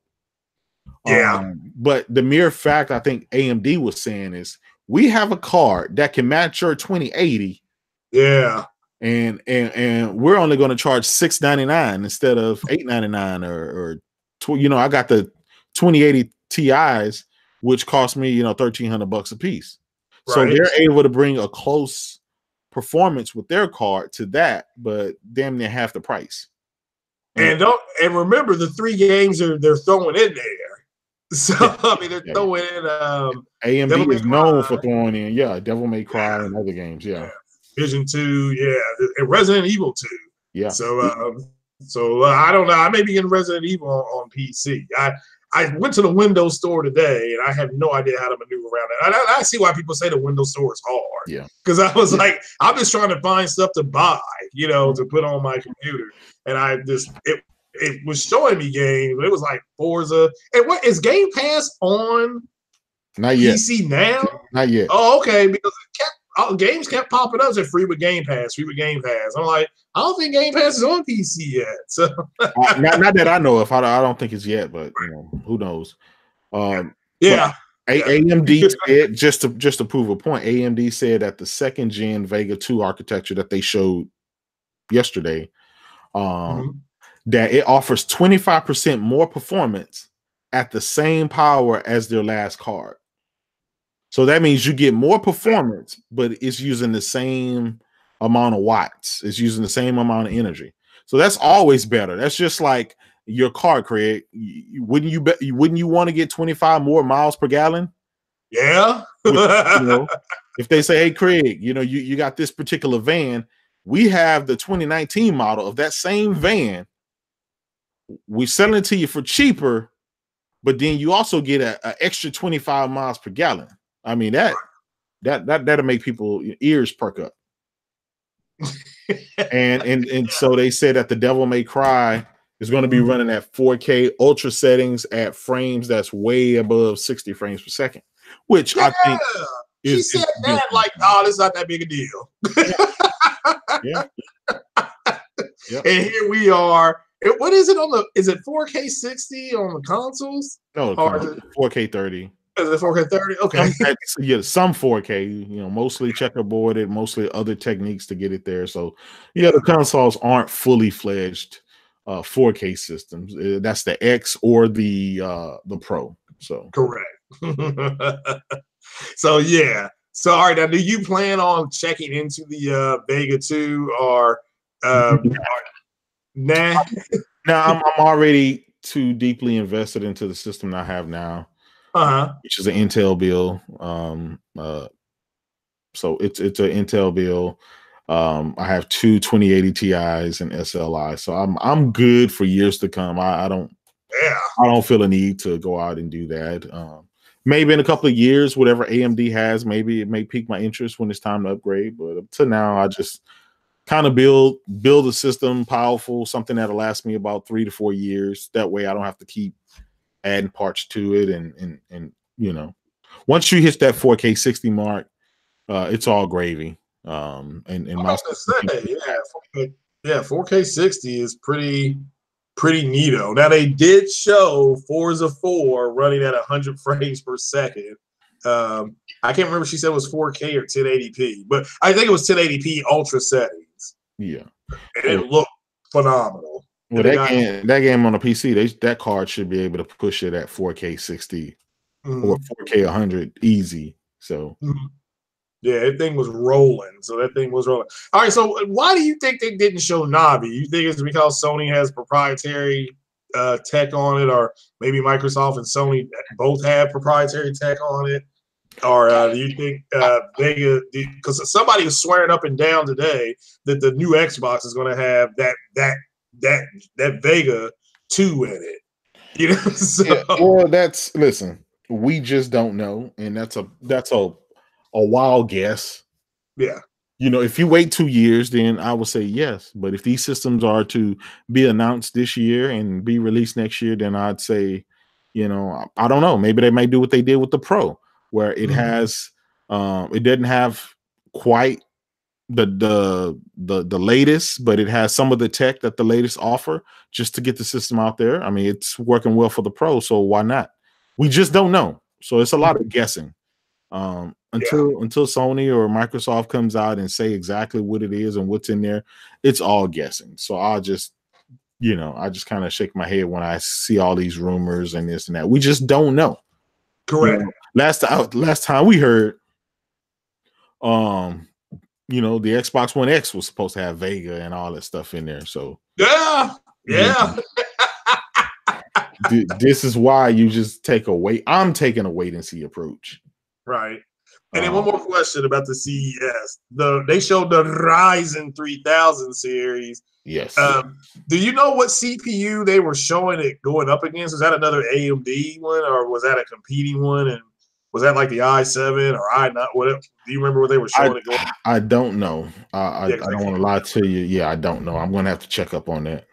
[SPEAKER 1] Yeah.
[SPEAKER 2] But the mere fact I think AMD was saying is we have a card that can match your 2080.
[SPEAKER 1] Yeah.
[SPEAKER 2] And we're only going to charge $699 instead of $899 or I got the 2080 Ti's, which cost me $1,300 a piece. So
[SPEAKER 1] Right.
[SPEAKER 2] they're able to bring a close performance with their card to that, but damn near half the price.
[SPEAKER 1] And remember the 3 games they're throwing in there. So I mean they're throwing in
[SPEAKER 2] AMD is known for throwing in Devil May Cry and other games.
[SPEAKER 1] Vision 2, and Resident Evil 2.
[SPEAKER 2] Yeah.
[SPEAKER 1] So I don't know. I may be getting Resident Evil on PC. I went to the Windows store today, and I have no idea how to maneuver around it. I see why people say the Windows store is hard.
[SPEAKER 2] Yeah.
[SPEAKER 1] Because I was like, I'm just trying to find stuff to buy, to put on my computer, and it was showing me games, but it was like Forza. And what is Game Pass on?
[SPEAKER 2] Not yet.
[SPEAKER 1] PC now?
[SPEAKER 2] Not yet.
[SPEAKER 1] Oh, okay. Because games kept popping up as free with Game Pass, free with Game Pass. I'm like, I don't think Game Pass is on PC yet. So
[SPEAKER 2] not that I know of. I don't think it's yet, but who knows? AMD said, just to prove a point, AMD said that the second gen Vega 2 architecture that they showed yesterday, that it offers 25% more performance at the same power as their last card. So that means you get more performance, but it's using the same amount of watts. It's using the same amount of energy. So that's always better. That's just like your car, Craig. Wouldn't you want to get 25 more miles per gallon?
[SPEAKER 1] Yeah.
[SPEAKER 2] If they say, hey, Craig, you got this particular van. We have the 2019 model of that same van. We're selling it to you for cheaper, but then you also get an extra 25 miles per gallon. I mean, that'll make people ears perk up. and so they said that the Devil May Cry is going to be running at 4K ultra settings at frames that's way above 60 frames per second, which I think
[SPEAKER 1] she said that like, oh, it's not that big a deal.
[SPEAKER 2] Yep.
[SPEAKER 1] And here we are. What is it is it 4K 60 on the consoles?
[SPEAKER 2] No, 4K 30.
[SPEAKER 1] Is it 4K 30? Okay.
[SPEAKER 2] Some 4K, mostly checkerboarded, mostly other techniques to get it there. So, the consoles aren't fully fledged 4K systems. That's the X or the Pro. So
[SPEAKER 1] correct. So So all right, now do you plan on checking into the Vega 2 or nah?
[SPEAKER 2] Now I'm already too deeply invested into the system I have now. Which is an Intel build. So it's an Intel build. I have two 2080 Ti's and SLI, so I'm good for years to come. I don't feel a need to go out and do that. Maybe in a couple of years, whatever AMD has, maybe it may pique my interest when it's time to upgrade. But up to now, I just kind of build a system powerful, something that'll last me about 3 to 4 years. That way I don't have to keep adding parts to it and Once you hit that 4K 60 mark, it's all gravy. And
[SPEAKER 1] I
[SPEAKER 2] my
[SPEAKER 1] was gonna say, yeah, 4K 60 is pretty neato. Now they did show Forza 4 running at 100 frames per second. I can't remember if she said it was 4K or 1080p, but I think it was 1080p ultra settings.
[SPEAKER 2] Yeah,
[SPEAKER 1] and it looked phenomenal.
[SPEAKER 2] Well, that game on a PC, that card should be able to push it at 4K 60 or 4K 100 easy. So.
[SPEAKER 1] Yeah, that thing was rolling. So that thing was rolling. All right. So why do you think they didn't show Navi? You think it's because Sony has proprietary tech on it, or maybe Microsoft and Sony both have proprietary tech on it? Or do you think Vega? Because somebody was swearing up and down today that the new Xbox is going to have that Vega 2 in it. You know. So.
[SPEAKER 2] Yeah, well, listen. We just don't know, and that's a wild guess.
[SPEAKER 1] Yeah.
[SPEAKER 2] You know, if you wait 2 years, then I would say yes. But if these systems are to be announced this year and be released next year, then I'd say, you know, I don't know. Maybe they might do what they did with the Pro, where it has, it doesn't have quite the latest, but it has some of the tech that the latest offer just to get the system out there. I mean, it's working well for the Pro, so why not? We just don't know. So it's a lot of guessing. Until Sony or Microsoft comes out and say exactly what it is and what's in there, it's all guessing. So I'll just, I just kind of shake my head when I see all these rumors and this and that. We just don't know.
[SPEAKER 1] Correct.
[SPEAKER 2] Last time we heard, the Xbox One X was supposed to have Vega and all that stuff in there. So
[SPEAKER 1] yeah.
[SPEAKER 2] This is why you just take a wait. I'm taking a wait and see approach.
[SPEAKER 1] Right. And then one more question about the CES. They showed the Ryzen 3000 series.
[SPEAKER 2] Yes.
[SPEAKER 1] Do you know what CPU they were showing it going up against? Was that another AMD one, or was that a competing one? And was that like the i7 or i9? Whatever? Do you remember what they were showing it going?
[SPEAKER 2] I don't know. I don't want to lie to you. Yeah, I don't know. I'm going to have to check up on that.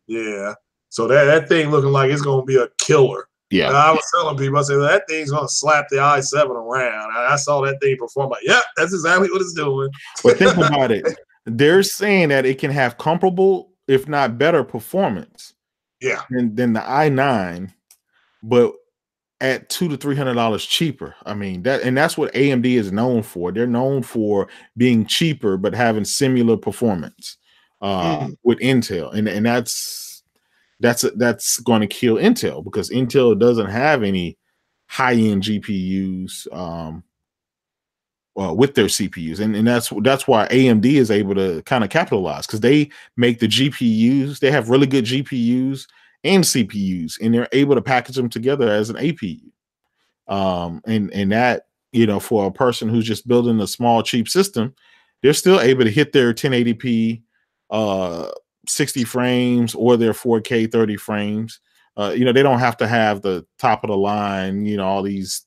[SPEAKER 1] Yeah. So that thing looking like it's going to be a killer.
[SPEAKER 2] Yeah.
[SPEAKER 1] I was telling people, I said, that thing's going to slap the i7 around. I saw that thing perform. Like, yep, that's exactly what it's doing.
[SPEAKER 2] But think about it. They're saying that it can have comparable, if not better, performance.
[SPEAKER 1] Yeah.
[SPEAKER 2] Than the i9, but at $200 to $300 cheaper. I mean, that's what AMD is known for. They're known for being cheaper but having similar performance with Intel, and that's going to kill Intel, because Intel doesn't have any high-end GPUs with their CPUs, and that's why AMD is able to kind of capitalize, because they make the GPUs. They have really good GPUs and CPUs, and they're able to package them together as an APU. And that, for a person who's just building a small, cheap system, they're still able to hit their 1080p 60 frames or their 4K 30 frames. They don't have to have the top of the line, all these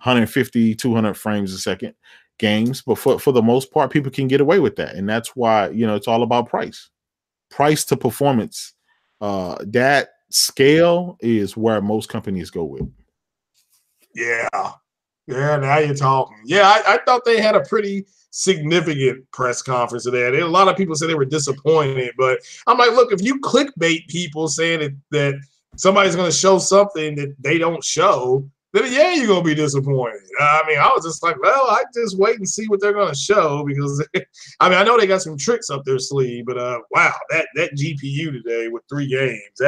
[SPEAKER 2] 150, 200 frames a second games. But for the most part, people can get away with that. And that's why, it's all about price to performance. That scale is where most companies go with.
[SPEAKER 1] Yeah. Now you're talking. Yeah, I thought they had a pretty significant press conference today. A lot of people said they were disappointed, but I'm like, look, if you clickbait people saying that somebody's going to show something that they don't show, then yeah, you're going to be disappointed. I mean, I was just like, well, I just wait and see what they're going to show, because I mean, I know they got some tricks up their sleeve, but wow, that GPU today with 3 games,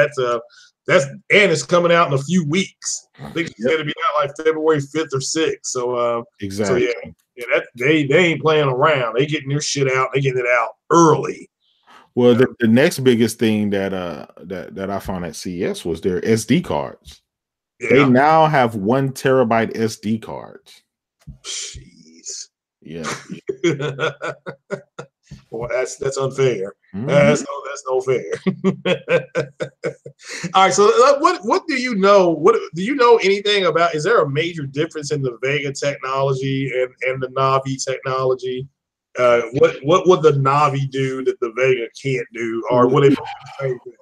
[SPEAKER 1] and it's coming out in a few weeks. I think it's going to be out like February 5th or 6th. So
[SPEAKER 2] exactly.
[SPEAKER 1] So yeah, they ain't playing around. They getting their shit out. They getting it out early.
[SPEAKER 2] Well, the next biggest thing that I found at CES was their SD cards. Yeah. They now have 1 terabyte SD cards.
[SPEAKER 1] Jeez.
[SPEAKER 2] Yeah.
[SPEAKER 1] Well, that's unfair. That's no fair. All right. So what do you know? What do you know anything about? Is there a major difference in the Vega technology and the Navi technology? What would the Navi do that the Vega can't do, or would it do the same thing?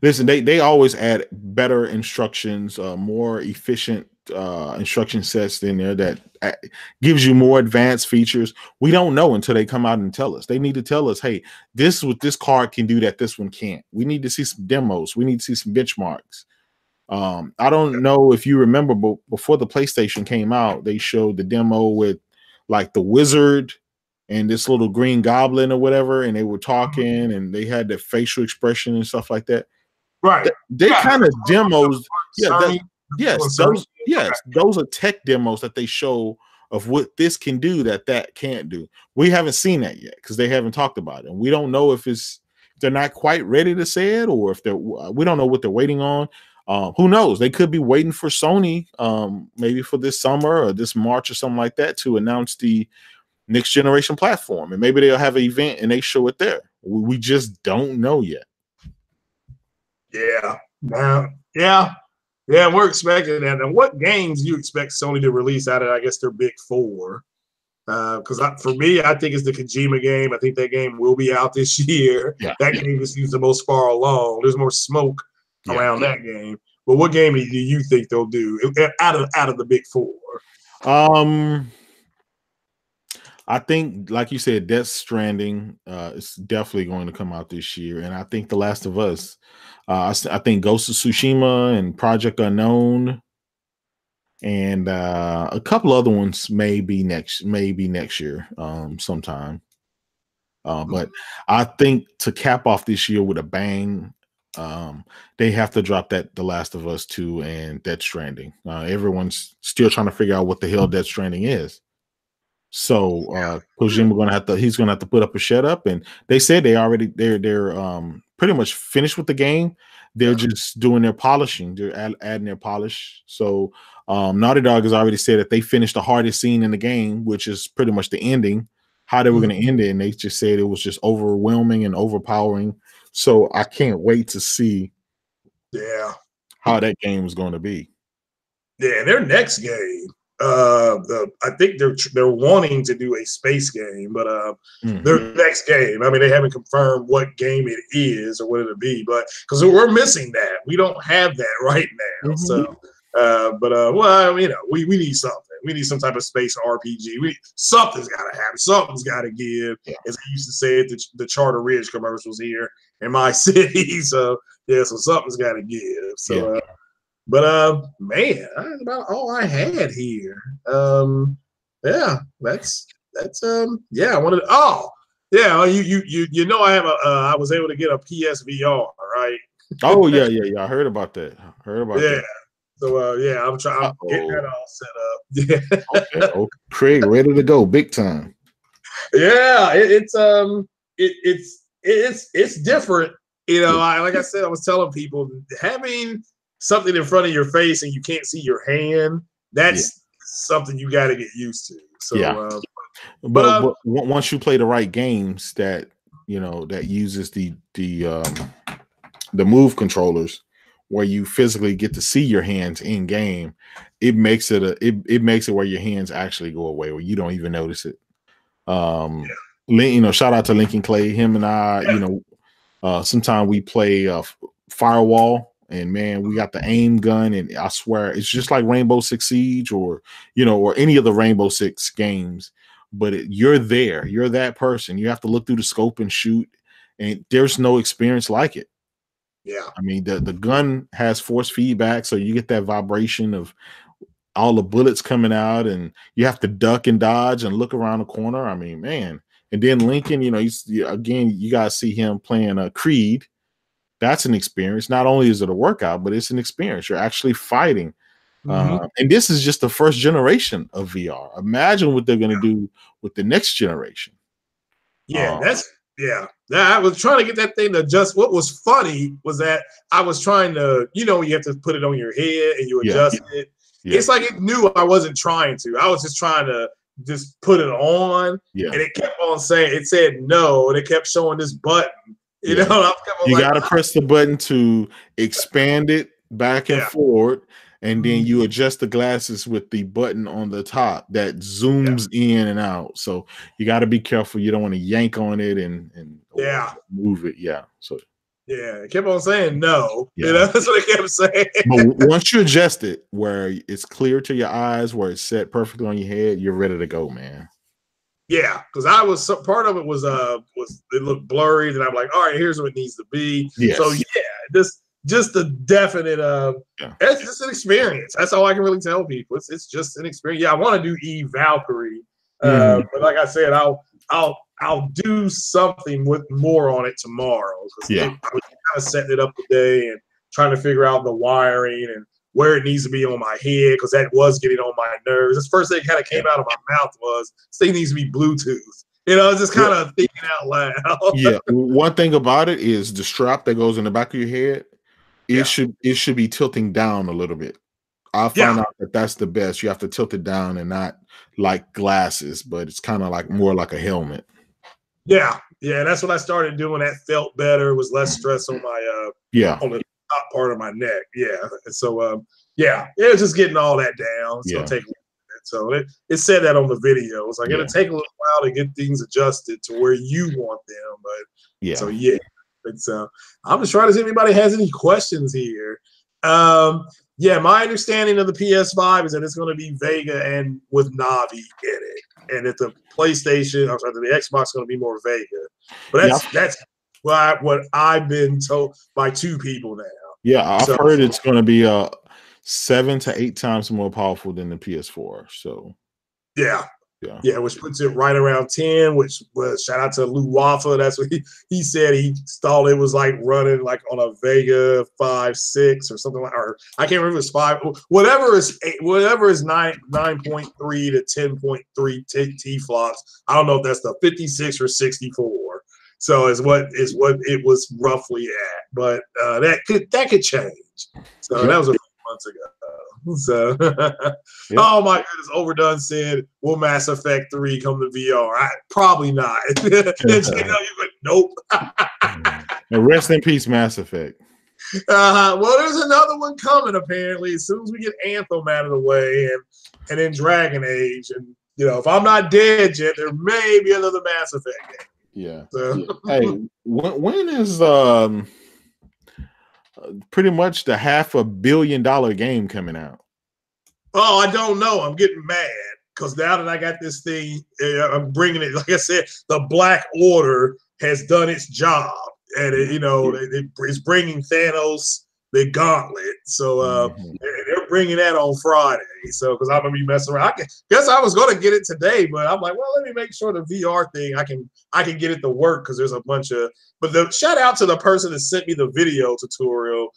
[SPEAKER 2] Listen, they always add better instructions, more efficient instruction sets in there that gives you more advanced features. We don't know until they come out and tell us. They need to tell us, hey, this is what this card can do that this one can't. We need to see some demos. We need to see some benchmarks. I don't know if you remember, but before the PlayStation came out, they showed the demo with like the wizard and this little green goblin or whatever, and they were talking and they had the facial expression and stuff like that.
[SPEAKER 1] Right.
[SPEAKER 2] They kind of demos.
[SPEAKER 1] Sony,
[SPEAKER 2] those are tech demos that they show of what this can do that can't do. We haven't seen that yet because they haven't talked about it. And we don't know if they're not quite ready to say it, or if we don't know what they're waiting on. Who knows? They could be waiting for Sony, maybe for this summer or this March or something like that, to announce the next generation platform, and maybe they'll have an event and they show it there. We just don't know yet.
[SPEAKER 1] Yeah, we're expecting that. And what games do you expect Sony to release out of, I guess, their big four? Because for me, I think it's the Kojima game. I think that game will be out this year.
[SPEAKER 2] Yeah.
[SPEAKER 1] That game just seems the most far along. There's more smoke around that game. But what game do you think they'll do out of the big four?
[SPEAKER 2] I think, like you said, Death Stranding is definitely going to come out this year, and I think The Last of Us. I think Ghost of Tsushima and Project Unknown, and a couple other ones maybe next year, sometime. But I think to cap off this year with a bang, they have to drop The Last of Us 2 and Death Stranding. Everyone's still trying to figure out what the hell Death Stranding is. So Kojima he's gonna have to put up or shut up. And they said they're pretty much finished with the game. They're just doing their polishing. They're adding their polish. So Naughty Dog has already said that they finished the hardest scene in the game, which is pretty much the ending, how they were going to end it. And they just said it was just overwhelming and overpowering. So I can't wait to see how that game is going to be.
[SPEAKER 1] Yeah, their next game, I think they're wanting to do a space game, but their next game, I mean, they haven't confirmed what game it is or what it'll be, but because we're missing that, we don't have that right now. So, well, you know, we need something. We need some type of space RPG. Something's got to happen. Something's got to give, as I used to say at the Charter Ridge commercials here in my city. So so something's got to give. So. But man, that's about all I had here. Yeah, that's I wanted. You know, I was able to get a PSVR, right?
[SPEAKER 2] Oh yeah. I heard about that. That.
[SPEAKER 1] So I'm trying to get that all set up. Yeah.
[SPEAKER 2] Okay. Craig, ready to go, big time.
[SPEAKER 1] Yeah, it's different. You know, like I said, I was telling people, having something in front of your face and you can't see your hand, that's something you got to get used to. So
[SPEAKER 2] but once you play the right games that uses the move controllers, where you physically get to see your hands in game, it makes it where your hands actually go away, where you don't even notice it. Shout out to Lincoln Clay. Him and I, sometimes we play Firewall. And man, we got the aim gun, and I swear it's just like Rainbow Six Siege or any of the Rainbow Six games. But you're there, you're that person. You have to look through the scope and shoot, and there's no experience like it.
[SPEAKER 1] Yeah,
[SPEAKER 2] I mean the gun has force feedback, so you get that vibration of all the bullets coming out, and you have to duck and dodge and look around the corner. I mean, man, and then Lincoln, you guys see him playing Creed. That's an experience. Not only is it a workout, but it's an experience. You're actually fighting. And this is just the first generation of VR. Imagine what they're going to do with the next generation.
[SPEAKER 1] Yeah, I was trying to get that thing to adjust. What was funny was that I was trying to, you have to put it on your head and you adjust it. Yeah. It's like it knew I wasn't trying to. I was just trying to just put it on. Yeah. And it kept on saying, it said no, and it kept showing this button. You got
[SPEAKER 2] to press the button to expand it back and forward, and then you adjust the glasses with the button on the top that zooms in and out. So you got to be careful. You don't want to yank on it and move it. Yeah. So
[SPEAKER 1] Yeah, I kept on saying no.
[SPEAKER 2] Yeah.
[SPEAKER 1] You know, that's what I kept saying.
[SPEAKER 2] But once you adjust it where it's clear to your eyes, where it's set perfectly on your head, you're ready to go, man.
[SPEAKER 1] Yeah, because I was part of it was it looked blurry, and I'm like, all right, here's what it needs to be.
[SPEAKER 2] Yes.
[SPEAKER 1] So yeah, just the definite it's just an experience. That's all I can really tell people. It's just an experience. Yeah, I want to do Eve Valkyrie, but like I said, I'll do something with more on it tomorrow. I was kind of setting it up today and trying to figure out the wiring and where it needs to be on my head, because that was getting on my nerves. This first thing kind of came out of my mouth was, this thing needs to be Bluetooth. You know, just kind of thinking out loud.
[SPEAKER 2] Yeah. One thing about it is the strap that goes in the back of your head, it should be tilting down a little bit. I found out that that's the best. You have to tilt it down and not like glasses, but it's kind of like more like a helmet.
[SPEAKER 1] Yeah. That's what I started doing. That felt better. It was less stress on my on the top part of my neck. Yeah. And so it was just getting all that down. It's gonna take a little bit. So it said that on the video. It's like it'll take a little while to get things adjusted to where you want them. But so it's I'm just trying to see if anybody has any questions here. My understanding of the PS5 is that it's going to be VEGA and with Navi in it, and that the PlayStation, I'm sorry, the Xbox is going to be more VEGA. But that's what I've been told by 2 people now.
[SPEAKER 2] Yeah, I've heard it's going to be 7 to 8 times more powerful than the PS4. So yeah, which puts it right around 10, which was, shout out to Lou Wafa. That's what he said. He thought it was like running like on a Vega 5.6 or something like, or I can't remember if it's 5, whatever is 9.3 to 10.3 T flops. I don't know if that's the 56 or 64. So is what it was roughly at, but that could change. So that was a few months ago. So, oh my goodness, Overdone said, "Will Mass Effect 3 come to VR?" Probably not. Nope. And rest in peace, Mass Effect.
[SPEAKER 1] Well, there's another one coming apparently as soon as we get Anthem out of the way, and then Dragon Age, and if I'm not dead yet, there may be another Mass Effect game.
[SPEAKER 2] Yeah. So. Hey, when is pretty much the $500 million game coming out?
[SPEAKER 1] Oh, I don't know. I'm getting mad because now that I got this thing, I'm bringing it. Like I said, the Black Order has done its job, and it's bringing Thanos the gauntlet. So they're bringing that on Friday. So because I'm gonna be messing around. I guess I was gonna get it today, but I'm like, well, let me make sure the VR thing I can get it to work, because there's a bunch of. But the shout out to the person that sent me the video tutorial.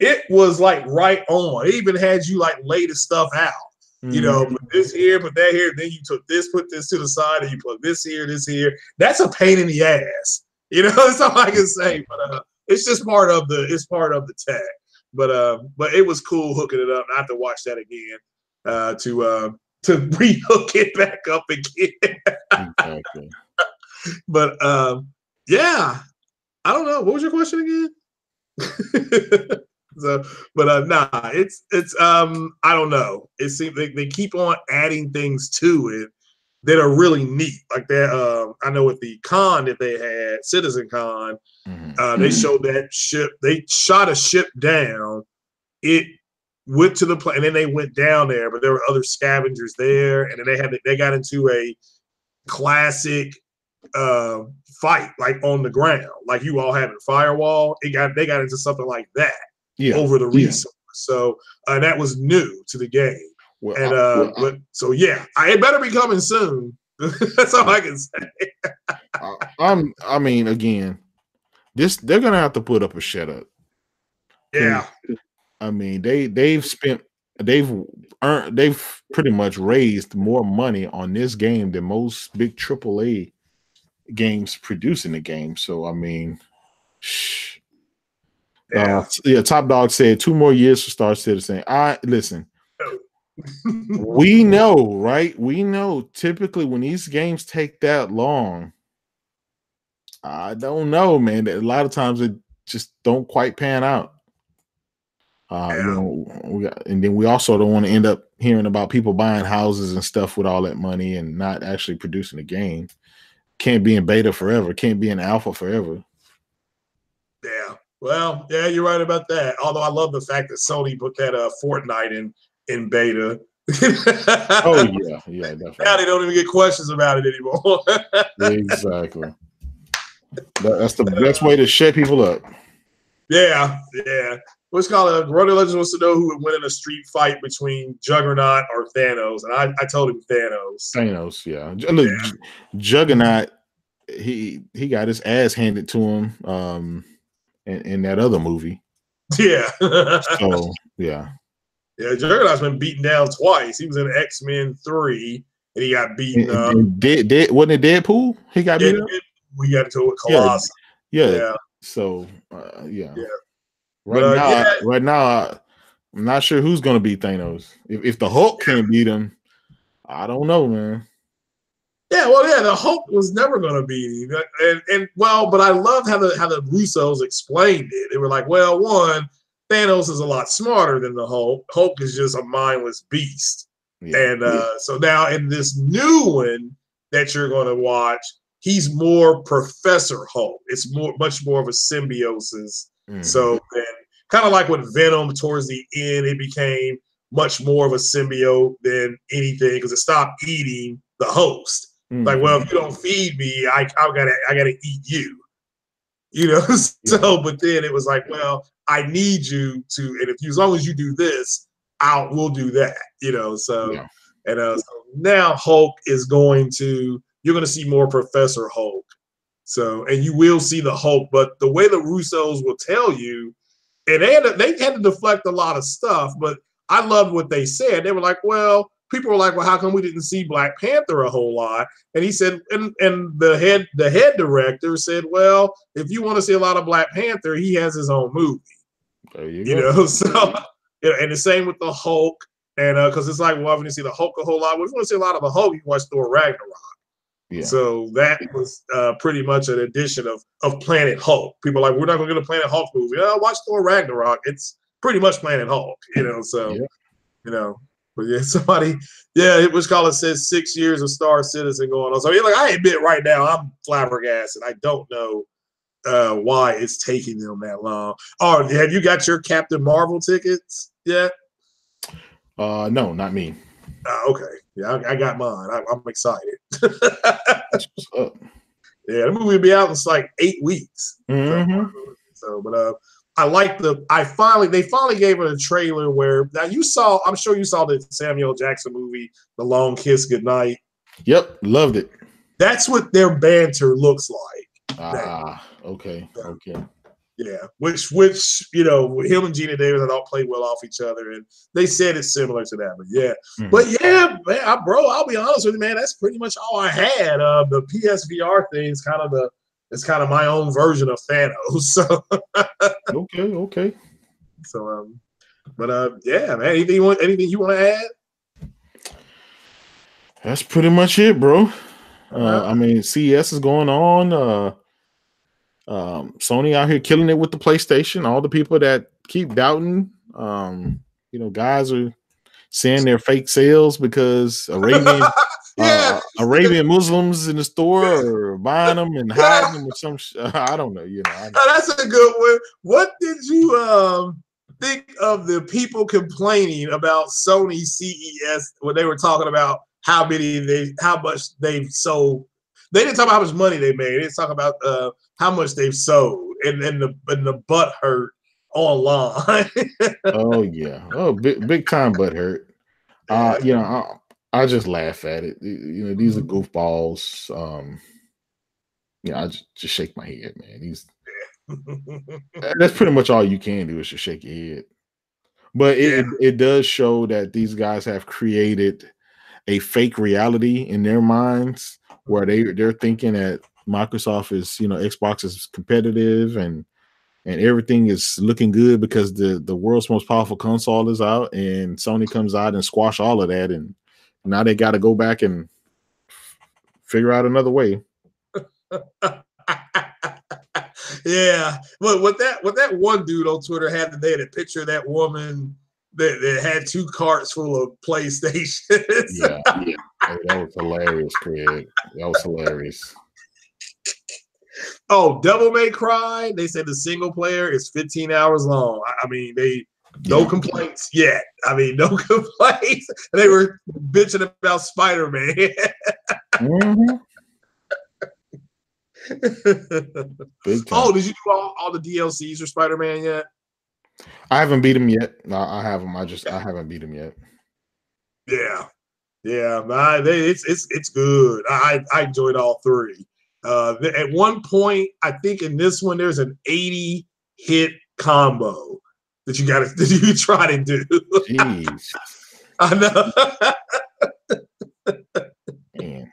[SPEAKER 1] It was like right on. It even had you like lay the stuff out. Put this here, put that here. Then you took this, put this to the side, and you put this here, this here. That's a pain in the ass. That's all I can say. But it's just part of the tech. But it was cool hooking it up. I have to watch that again to rehook it back up again.
[SPEAKER 2] Exactly.
[SPEAKER 1] But I don't know. What was your question again? It's I don't know. It seems they keep on adding things to it that are really neat. Like that, I know with the con that they had, Citizen Con, they showed that ship. They shot a ship down. It went to the plane, and then they went down there. But there were other scavengers there, and then they got into a classic fight, like on the ground, like you all have in Firewall. They got into something like that over the resource. So that was new to the game. Well, and it better be coming soon. That's all I can say.
[SPEAKER 2] I mean, again, they're gonna have to put up a shut up.
[SPEAKER 1] Yeah.
[SPEAKER 2] I mean, they've pretty much raised more money on this game than most big AAA games producing the game. So I mean, Top Dog said 2 more years for Star Citizen. Listen. We know, right? We know typically when these games take that long, I don't know, man. A lot of times it just don't quite pan out. And then we also don't want to end up hearing about people buying houses and stuff with all that money and not actually producing a game. Can't be in beta forever. Can't be in alpha forever.
[SPEAKER 1] Well, yeah, you're right about that. Although I love the fact that Sony put that Fortnite in beta.
[SPEAKER 2] Oh yeah, yeah,
[SPEAKER 1] Now
[SPEAKER 2] definitely.
[SPEAKER 1] they don't even get questions about it anymore.
[SPEAKER 2] Exactly. That's the best way to shut people up.
[SPEAKER 1] Yeah, yeah. What's called Brother Legends wants to know who would win in a street fight between Juggernaut or Thanos, and I told him Thanos.
[SPEAKER 2] Thanos, yeah. Look, Juggernaut, he got his ass handed to him in that other movie.
[SPEAKER 1] Yeah.
[SPEAKER 2] So yeah.
[SPEAKER 1] Yeah, Juggernaut's been beaten down twice. He was in X-Men 3 and he got beaten up.
[SPEAKER 2] Wasn't it Deadpool? He got beat up?
[SPEAKER 1] We got into it
[SPEAKER 2] Yeah.
[SPEAKER 1] Colossus.
[SPEAKER 2] Yeah.
[SPEAKER 1] Yeah.
[SPEAKER 2] So yeah.
[SPEAKER 1] Yeah.
[SPEAKER 2] Right now, I'm not sure who's gonna beat Thanos. If the Hulk can't beat him, I don't know, man.
[SPEAKER 1] Yeah, well, yeah, the Hulk was never going to beat him, and well, but I loved how the Russos explained it. They were like, well, one, Thanos is a lot smarter than the Hulk. Hulk is just a mindless beast, and so now in this new one that you're going to watch, he's more Professor Hulk. It's much more of a symbiosis. Mm-hmm. So then, kind of like with Venom, towards the end, it became much more of a symbiote than anything because it stopped eating the host. Mm-hmm. Like, well, if you don't feed me, I gotta eat you. You know, so but then it was like, well, I need you to, and if you, as long as you do this, we'll do that. You know, so and so now Hulk is you're going to see more Professor Hulk. So, and you will see the Hulk, but the way the Russos will tell you, and they had to deflect a lot of stuff, but I loved what they said. They were like, well, people were like, well, how come we didn't see Black Panther a whole lot? And he said, and the head director said, well, if you want to see a lot of Black Panther, he has his own movie.
[SPEAKER 2] There you
[SPEAKER 1] go. Know, so and the same with the Hulk, and because it's like, well, when you see the Hulk a whole lot, well, if you want to see a lot of the Hulk, you watch Thor Ragnarok. Yeah. So that was pretty much an addition of Planet Hulk. People are like, we're not going to get a Planet Hulk movie. Watch Thor Ragnarok. It's pretty much Planet Hulk, you know. So, you know, but yeah, it was called. It says 6 years of Star Citizen going on. So I admit right now, I'm flabbergasted. I don't know why it's taking them that long. Oh, have you got your Captain Marvel tickets yet?
[SPEAKER 2] No, not me.
[SPEAKER 1] Okay. Yeah, I got mine. I'm excited. That's what's up. Yeah, the movie will be out in like 8 weeks.
[SPEAKER 2] Mm-hmm.
[SPEAKER 1] So, but they finally gave it a trailer where now I'm sure you saw the Samuel Jackson movie, The Long Kiss Goodnight.
[SPEAKER 2] Yep, loved it.
[SPEAKER 1] That's what their banter looks like.
[SPEAKER 2] Okay. Okay.
[SPEAKER 1] Yeah, which you know, him and Gina Davis I thought played well off each other, and they said it's similar to that. But yeah, but yeah, man, I'll be honest with you, man. That's pretty much all I had. The PSVR thing is kind of my own version of Thanos. So
[SPEAKER 2] okay.
[SPEAKER 1] So but yeah, man. Anything you want to add?
[SPEAKER 2] That's pretty much it, bro. I mean, CES is going on. Sony out here killing it with the PlayStation. All the people that keep doubting, you know, guys are saying they're fake sales because Arabian Muslims in the store are buying them and hiding them or some. I don't know. You know,
[SPEAKER 1] that's a good one. What did you think of the people complaining about Sony CES when they were talking about how much they've sold? They didn't talk about how much money they made. They didn't talk about how much they've sold and the butt hurt online.
[SPEAKER 2] Oh yeah. Oh, big time butt hurt. You know, I just laugh at it. You know, these are goofballs. Yeah, I just shake my head, man. That's pretty much all you can do is just shake your head. But it does show that these guys have created a fake reality in their minds where they're thinking that Microsoft is, you know, Xbox is competitive and everything is looking good because the world's most powerful console is out, and Sony comes out and squash all of that, and now they got to go back and figure out another way.
[SPEAKER 1] Yeah, but what that one dude on Twitter had today, that picture of that woman that had 2 carts full of PlayStations.
[SPEAKER 2] Yeah. Hey, that was hilarious, Craig. That was hilarious.
[SPEAKER 1] Oh, Devil May Cry. They said the single player is 15 hours long. I mean, no complaints yet. I mean, no complaints. They were bitching about Spider-Man.
[SPEAKER 2] Mm-hmm. Big time.
[SPEAKER 1] Oh, did you do all the DLCs for Spider-Man yet?
[SPEAKER 2] I haven't beat him yet. No, I haven't. I haven't beat him yet.
[SPEAKER 1] Yeah, yeah. It's good. I enjoyed all three. At one point, I think in this one, there's an 80 hit combo that you try to do.
[SPEAKER 2] Jeez.
[SPEAKER 1] I know.
[SPEAKER 2] Man.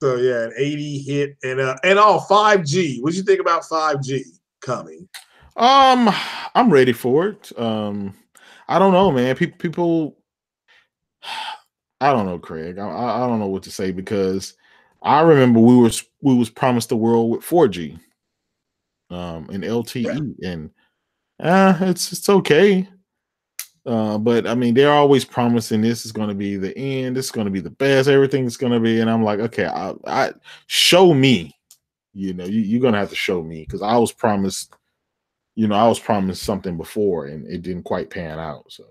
[SPEAKER 1] So yeah, an 80 hit and 5G. What do you think about 5G coming?
[SPEAKER 2] I'm ready for it. I don't know, man. People, I don't know, Craig. I don't know what to say because I remember we was promised the world with 4G, and LTE, and it's okay. But I mean, they're always promising this is going to be the end. This is going to be the best. Everything's going to be, and I'm like, okay, I show me. You know, you're going to have to show me because I was promised. You know, I was promised something before, and it didn't quite pan out. So.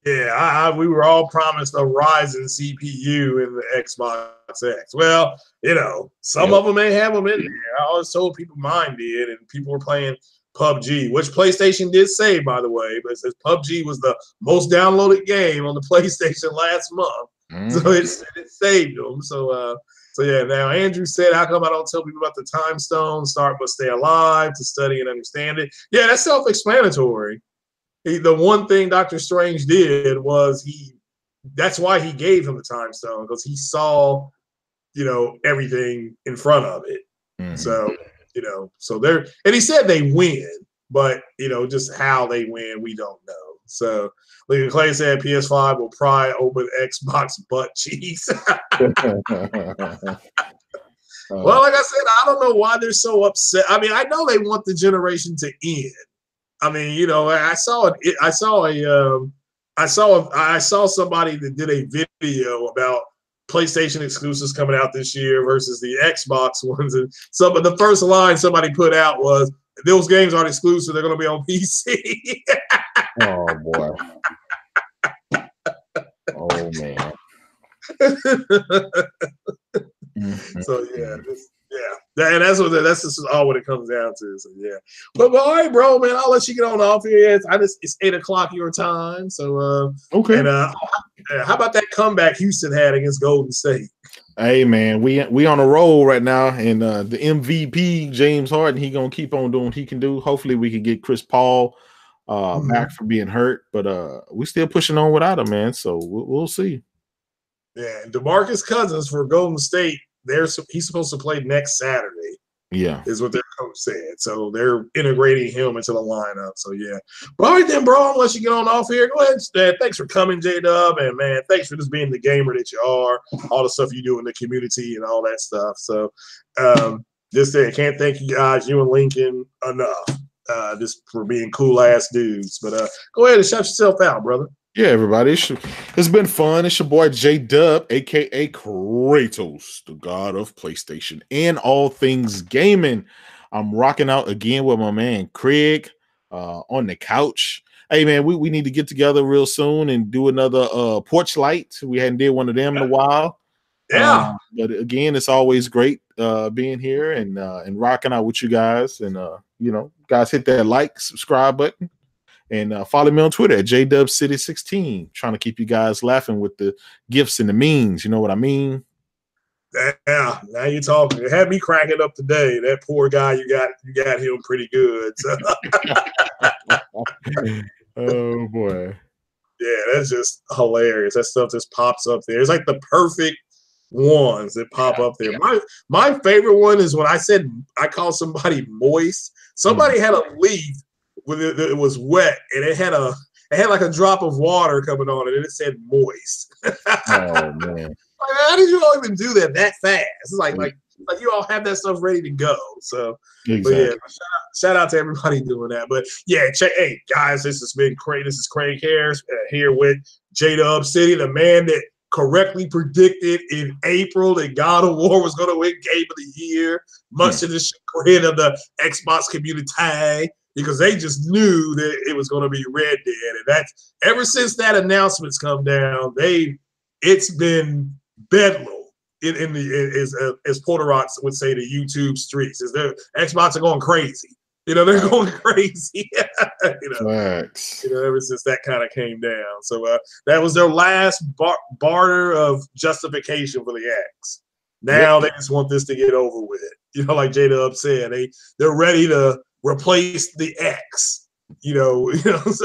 [SPEAKER 1] Yeah, we were all promised a Ryzen CPU in the Xbox X. Well, you know, some of them may have them in there. I always told people mine did, and people were playing PUBG, which PlayStation did say, by the way, but it says PUBG was the most downloaded game on the PlayStation last month. Mm-hmm. So it saved them. So yeah, now Andrew said, how come I don't tell people about the time stone, start but stay alive, to study and understand it? Yeah, that's self-explanatory. The one thing Doctor Strange did was that's why he gave him the time stone, because he saw, you know, everything in front of it. Mm-hmm. So, you know, and he said they win, but, you know, just how they win, we don't know. So, Lincoln Clay said PS5 will pry open Xbox butt cheeks. Well, like I said, I don't know why they're so upset. I mean, I know they want the generation to end. I mean, you know, I saw somebody that did a video about PlayStation exclusives coming out this year versus the Xbox ones, and some of the first line somebody put out was, "Those games aren't exclusive; they're going to be on PC."
[SPEAKER 2] Oh boy! Oh man!
[SPEAKER 1] So yeah. Yeah, and that's just all what it comes down to. So yeah, but all right, bro, man, I'll let you get on off here. It's 8:00 your time. So
[SPEAKER 2] okay.
[SPEAKER 1] And how about that comeback Houston had against Golden State?
[SPEAKER 2] Hey man, we on a roll right now, and the MVP James Harden, he gonna keep on doing what he can do. Hopefully, we can get Chris Paul back from being hurt, but we still pushing on without him, man. So we'll see.
[SPEAKER 1] Yeah, and DeMarcus Cousins for Golden State. He's supposed to play next Saturday.
[SPEAKER 2] Yeah,
[SPEAKER 1] is what their coach said. So they're integrating him into the lineup. So yeah. But all right then, bro. Unless you get on off here, go ahead. Thanks for coming, J-Dub, and man, thanks for just being the gamer that you are. All the stuff you do in the community and all that stuff. So just can't thank you guys, you and Lincoln, enough. Just for being cool ass dudes. But go ahead and shout yourself out, brother.
[SPEAKER 2] Yeah, everybody. It's been fun. It's your boy J-Dub, aka Kratos, the god of PlayStation and all things gaming. I'm rocking out again with my man Craig on the couch. Hey man, we need to get together real soon and do another porch light. We hadn't did one of them in a while.
[SPEAKER 1] Yeah.
[SPEAKER 2] But again, it's always great being here and rocking out with you guys. And you know, guys, hit that like, subscribe button. And follow me on Twitter at JDubCity16. Trying to keep you guys laughing with the gifts and the memes. You know what I mean?
[SPEAKER 1] Yeah, now you're talking. It had me cracking up today. That poor guy, you got him pretty good. So.
[SPEAKER 2] Oh boy.
[SPEAKER 1] Yeah, that's just hilarious. That stuff just pops up there. It's like the perfect ones that pop up there. My favorite one is when I called somebody moist. Somebody had a leaf. It was wet, and it had like a drop of water coming on it, and it said moist.
[SPEAKER 2] Oh man!
[SPEAKER 1] Like, how did you all even do that fast? It's like you all have that stuff ready to go. So,
[SPEAKER 2] exactly.
[SPEAKER 1] But yeah, shout out to everybody doing that. But yeah, hey guys, this has been great. This is Craig Harris here with J-Dub City, the man that correctly predicted in April that God of War was going to win Game of the Year, much to the chagrin of the Xbox community, because they just knew that it was going to be Red Dead. And that's ever since that announcement's come down, it's been bedlam as Porterox would say, the YouTube streets. Is their Xbox are going crazy. They're going crazy.
[SPEAKER 2] Facts.
[SPEAKER 1] Ever since that kind of came down. So that was their last barter of justification for the X. Now they just want this to get over with. Like J-Dub said, they're ready to replace the X. So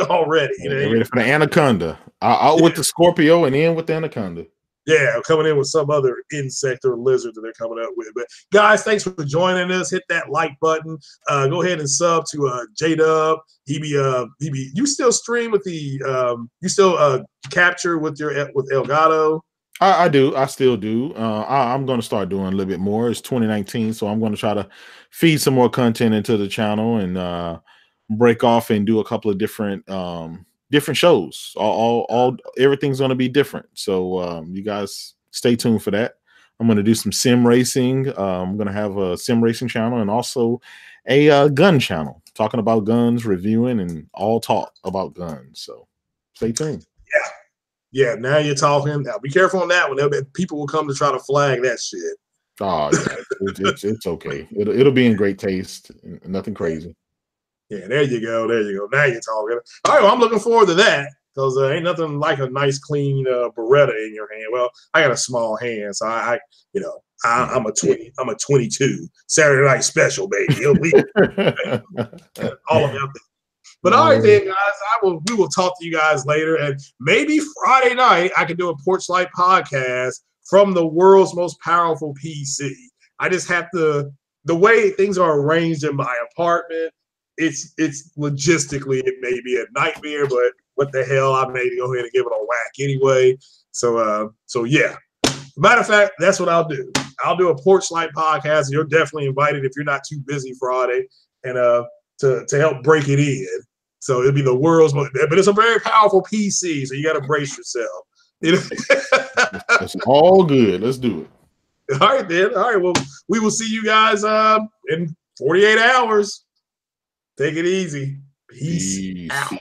[SPEAKER 1] already.
[SPEAKER 2] They're ready for the Anaconda. Out with the Scorpio and in with the Anaconda.
[SPEAKER 1] Yeah, coming in with some other insect or lizard that they're coming up with. But guys, thanks for joining us. Hit that like button. Go ahead and sub to J-Dub. You still stream with you still capture with Elgato?
[SPEAKER 2] I do. I still do. I'm going to start doing a little bit more. It's 2019, so I'm going to try to feed some more content into the channel and break off and do a couple of different shows. Everything's going to be different. So you guys stay tuned for that. I'm going to do some sim racing. I'm going to have a sim racing channel and also a gun channel talking about guns, reviewing, and all talk about guns. So stay tuned.
[SPEAKER 1] Yeah. Now you're talking. Now be careful on that one. People will come to try to flag that shit.
[SPEAKER 2] Oh, yeah. It's okay. It'll be in great taste. Nothing crazy.
[SPEAKER 1] Yeah, there you go. Now you're talking. All right, well, I'm looking forward to that because ain't nothing like a nice, clean Beretta in your hand. Well, I got a small hand, so I'm a 22 Saturday night special, baby. All about that. But all right, then, guys, we will talk to you guys later, and maybe Friday night I can do a Porch Light podcast from the world's most powerful PC. I just have to, the way things are arranged in my apartment. It's logistically, it may be a nightmare, but what the hell, I may go ahead and give it a whack anyway. So yeah. Matter of fact, that's what I'll do. I'll do a Porch Light podcast. And you're definitely invited if you're not too busy Friday, and to help break it in. So it'll be the world's most, but it's a very powerful PC, so you got to brace yourself.
[SPEAKER 2] It's all good. Let's do it.
[SPEAKER 1] All right, then. All right. Well, we will see you guys in 48 hours. Take it easy. Peace out.